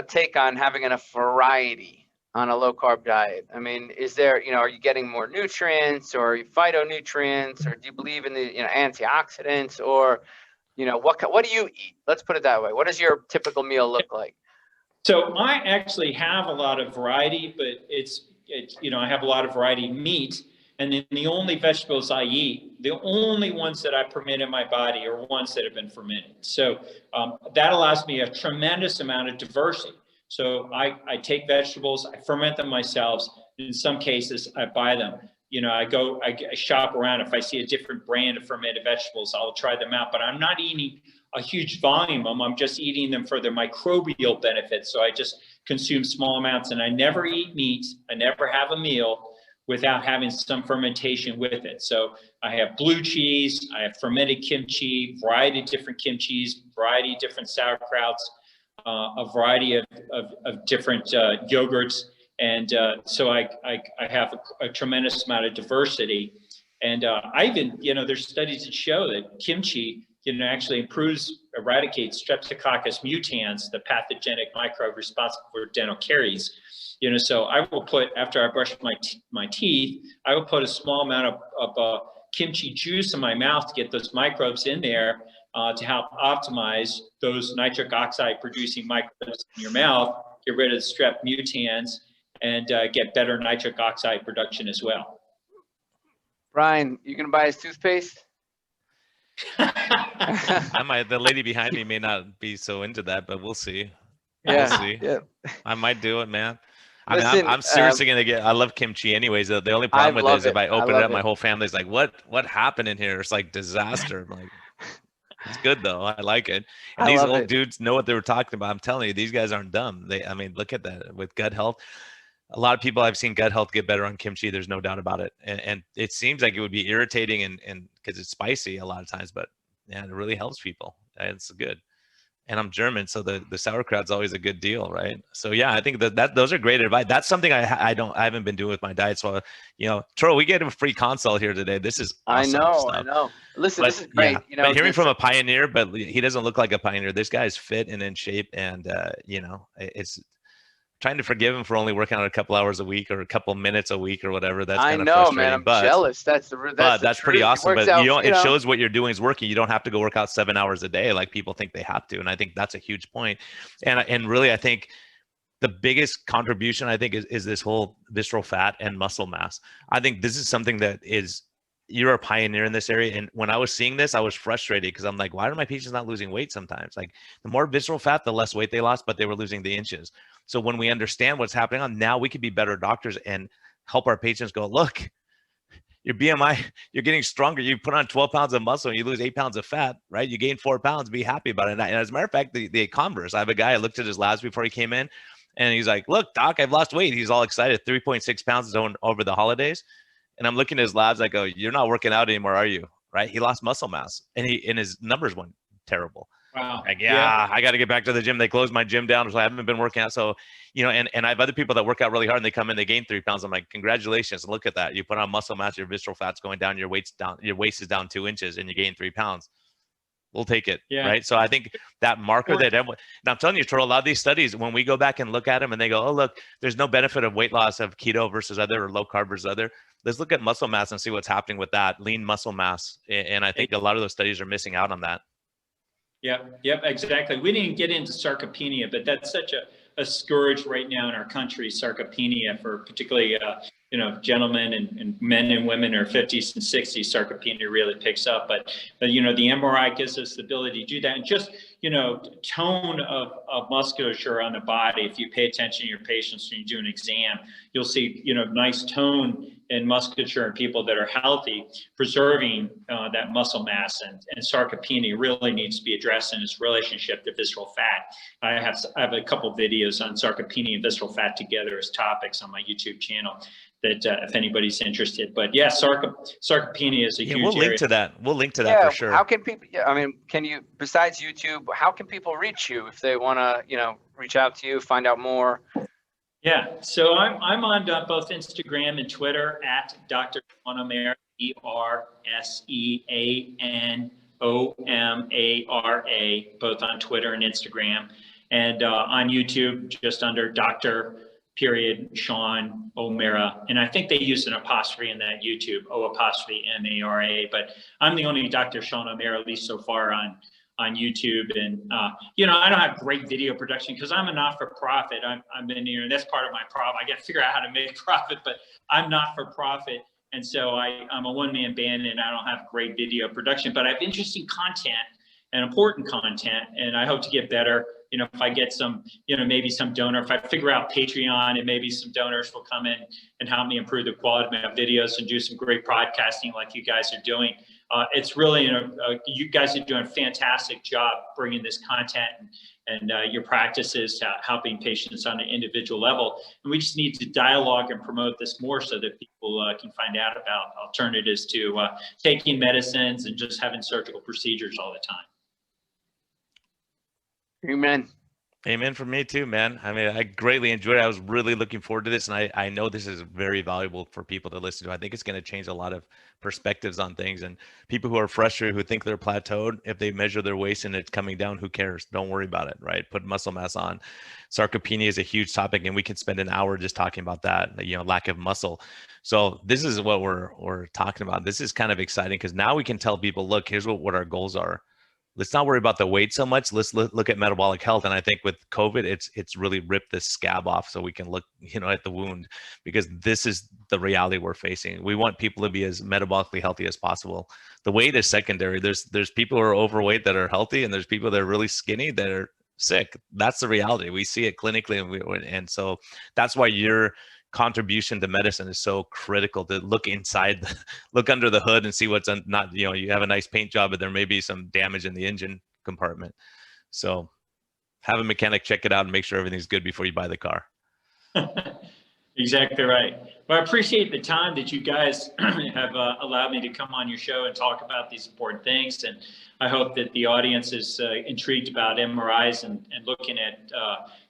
take on having enough variety on a low carb diet? I mean, is there, are you getting more nutrients or phytonutrients, or do you believe in the, antioxidants, or, what do you eat? Let's put it that way. What does your typical meal look like? So I actually have a lot of variety, but I have a lot of variety of meat. And then the only vegetables I eat, the only ones that I permit in my body are ones that have been fermented. So that allows me a tremendous amount of diversity. So I take vegetables, I ferment them myself. In some cases, I buy them. I shop around. If I see a different brand of fermented vegetables, I'll try them out. But I'm not eating a huge volume of them. I'm just eating them for their microbial benefits. So I just consume small amounts, and I never eat meat. I never have a meal without having some fermentation with it. So I have blue cheese, I have fermented kimchi, variety of different kimchis, variety of different sauerkrauts, a variety of different yogurts. And so I have a tremendous amount of diversity. And I even, there's studies that show that kimchi, actually eradicates Streptococcus mutans, the pathogenic microbe responsible for dental caries. So I will put, after I brush my teeth, I will put a small amount of kimchi juice in my mouth to get those microbes in there to help optimize those nitric oxide producing microbes in your mouth, get rid of the strep mutans, and get better nitric oxide production as well. Brian, you gonna buy his toothpaste? The lady behind me may not be so into that, but we'll see. Yeah, we'll see. Yeah. I might do it, man. Listen, I'm seriously gonna get. I love kimchi, anyways. The only problem with it is if I open it up, my whole family's like, "What happened in here?" It's like disaster. I'm like, it's good though. I like it. And these old dudes know what they were talking about. I'm telling you, these guys aren't dumb. Look at that with gut health. A lot of people I've seen gut health get better on kimchi. There's no doubt about it. And it seems like it would be irritating and because it's spicy a lot of times, but yeah, it really helps people. It's good. And I'm German, so the sauerkraut's always a good deal, right? So yeah, I think that those are great advice. That's something I haven't been doing with my diet. So Troy, we get a free consult here today. This is awesome I know. Listen, this is great. Yeah, but hearing from a pioneer, but he doesn't look like a pioneer. This guy's fit and in shape, and it's trying to forgive him for only working out a couple hours a week or a couple minutes a week or whatever. That's kind of frustrating. Man. I'm jealous. That's pretty awesome. But it shows what you're doing is working. You don't have to go work out 7 hours a day like people think they have to. And I think that's a huge point. And really, I think the biggest contribution is this whole visceral fat and muscle mass. I think this is something that you're a pioneer in this area. And when I was seeing this, I was frustrated because I'm like, why are my patients not losing weight sometimes? Like the more visceral fat, the less weight they lost, but they were losing the inches. So when we understand what's happening now we could be better doctors and help our patients go, look, your BMI, you're getting stronger. You put on 12 pounds of muscle and you lose 8 pounds of fat, right? You gain 4 pounds, be happy about it. And as a matter of fact, the converse, I have a guy, I looked at his labs before he came in and he's like, look, doc, I've lost weight. He's all excited. 3.6 pounds over the holidays. And I'm looking at his labs. I go, you're not working out anymore, are you? Right? He lost muscle mass and his numbers went terrible. Wow. Like, yeah, I got to get back to the gym. They closed my gym down, so I haven't been working out. So, and I have other people that work out really hard and they come in, they gain 3 pounds. I'm like, congratulations. Look at that. You put on muscle mass, your visceral fat's going down, your weight's down, your waist is down 2 inches and you gain 3 pounds. We'll take it. Yeah. Right. So I think that marker and I'm telling you, Troy, a lot of these studies, when we go back and look at them and they go, oh, look, there's no benefit of weight loss of keto versus other or low carb versus other. Let's look at muscle mass and see what's happening with that lean muscle mass. And I think a lot of those studies are missing out on that. Yep, exactly. We didn't get into sarcopenia, but that's such a scourge right now in our country, sarcopenia, for particularly, gentlemen and men and women in their 50s and 60s, sarcopenia really picks up. But the MRI gives us the ability to do that. And just, tone of musculature on the body. If you pay attention to your patients when you do an exam, you'll see, nice tone and musculature in people that are healthy, preserving that muscle mass, and sarcopenia really needs to be addressed in its relationship to visceral fat. I have a couple of videos on sarcopenia and visceral fat together as topics on my YouTube channel that if anybody's interested. But yeah, sarcopenia is a huge we'll link area. to that. We'll link to that for sure. How can people, I mean, can you, besides YouTube, how can people reach you if they want to, reach out to you, find out more? Yeah, so I'm on both Instagram and Twitter at Dr. Sean O'Mara, ERSEANOMARA, both on Twitter and Instagram, and on YouTube just under Dr. Sean O'Mara, and I think they use an apostrophe in that YouTube, O''MARA, but I'm the only Dr. Sean O'Mara, at least so far, on YouTube. And I don't have great video production because I'm a not-for-profit. I'm in here, and that's part of my problem. I got to figure out how to make profit, but I'm not-for-profit, and so I'm a one-man band, and I don't have great video production, but I have interesting content and important content, and I hope to get better. If I get some, maybe some donor, if I figure out Patreon, and maybe some donors will come in and help me improve the quality of my videos and do some great broadcasting like you guys are doing. It's really, you guys are doing a fantastic job bringing this content and your practices to helping patients on an individual level. And we just need to dialogue and promote this more so that people can find out about alternatives to taking medicines and just having surgical procedures all the time. Amen. Amen for me too, man. I mean, I greatly enjoyed it. I was really looking forward to this, and I know this is very valuable for people to listen to. I think it's going to change a lot of perspectives on things, and people who are frustrated, who think they're plateaued, if they measure their waist and it's coming down, who cares? Don't worry about it, right? Put muscle mass on. Sarcopenia is a huge topic, and we can spend an hour just talking about that, lack of muscle. So this is what we're talking about. This is kind of exciting because now we can tell people, look, here's what our goals are. Let's not worry about the weight so much. Let's look at metabolic health. And I think with COVID, it's really ripped this scab off so we can look, at the wound, because this is the reality we're facing. We want people to be as metabolically healthy as possible. The weight is secondary. There's people who are overweight that are healthy, and there's people that are really skinny that are sick. That's the reality. We see it clinically, and so that's why your contribution to medicine is so critical, to look inside, look under the hood and see what's not, you have a nice paint job, but there may be some damage in the engine compartment. So have a mechanic check it out and make sure everything's good before you buy the car. Exactly right. Well, I appreciate the time that you guys have allowed me to come on your show and talk about these important things. And I hope that the audience is intrigued about MRIs and looking at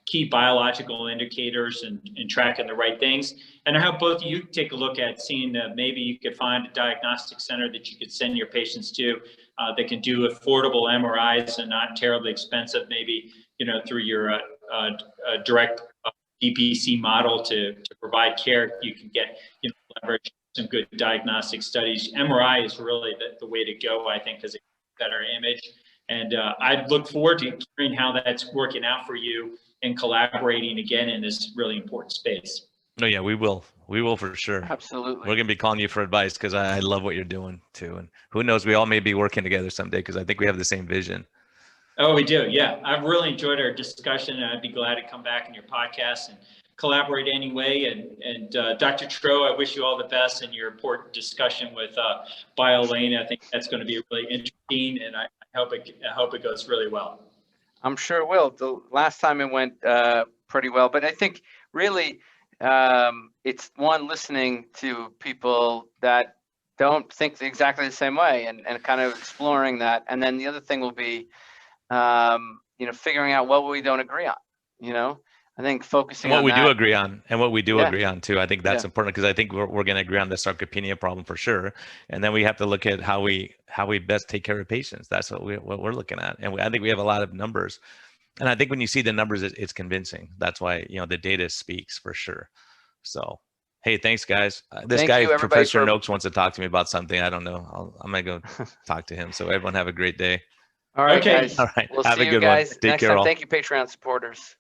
key biological indicators and tracking the right things. And I hope both of you take a look at seeing maybe you could find a diagnostic center that you could send your patients to that can do affordable MRIs and not terribly expensive, maybe, through your direct DPC model to provide care. You can get, leverage some good diagnostic studies. MRI is really the way to go, I think, because it's a better image. And I look forward to hearing how that's working out for you and collaborating again in this really important space. No, yeah, we will for sure. Absolutely. We're going to be calling you for advice because I love what you're doing too. And who knows, we all may be working together someday because I think we have the same vision. Oh, we do. Yeah. I've really enjoyed our discussion, and I'd be glad to come back in your podcast and collaborate anyway. And Dr. Tro, I wish you all the best in your important discussion with BioLane. I think that's going to be really interesting, and I hope it goes really well. I'm sure it will. The last time it went pretty well, but I think really it's one, listening to people that don't think exactly the same way and kind of exploring that. And then the other thing will be, figuring out what we don't agree on, I think focusing on what we that. do agree on and what we do agree on too. I think that's important because I think we're going to agree on the sarcopenia problem for sure. And then we have to look at how we best take care of patients. That's what we're looking at. And I think we have a lot of numbers. And I think when you see the numbers, it's convincing. That's why, the data speaks for sure. So, hey, thanks guys. This guy, Professor Noakes, wants to talk to me about something. I don't know. I'm going to go talk to him. So everyone have a great day. All right, guys. All right. We'll have see a good you guys one. Take next care time. all. Thank you, Patreon supporters.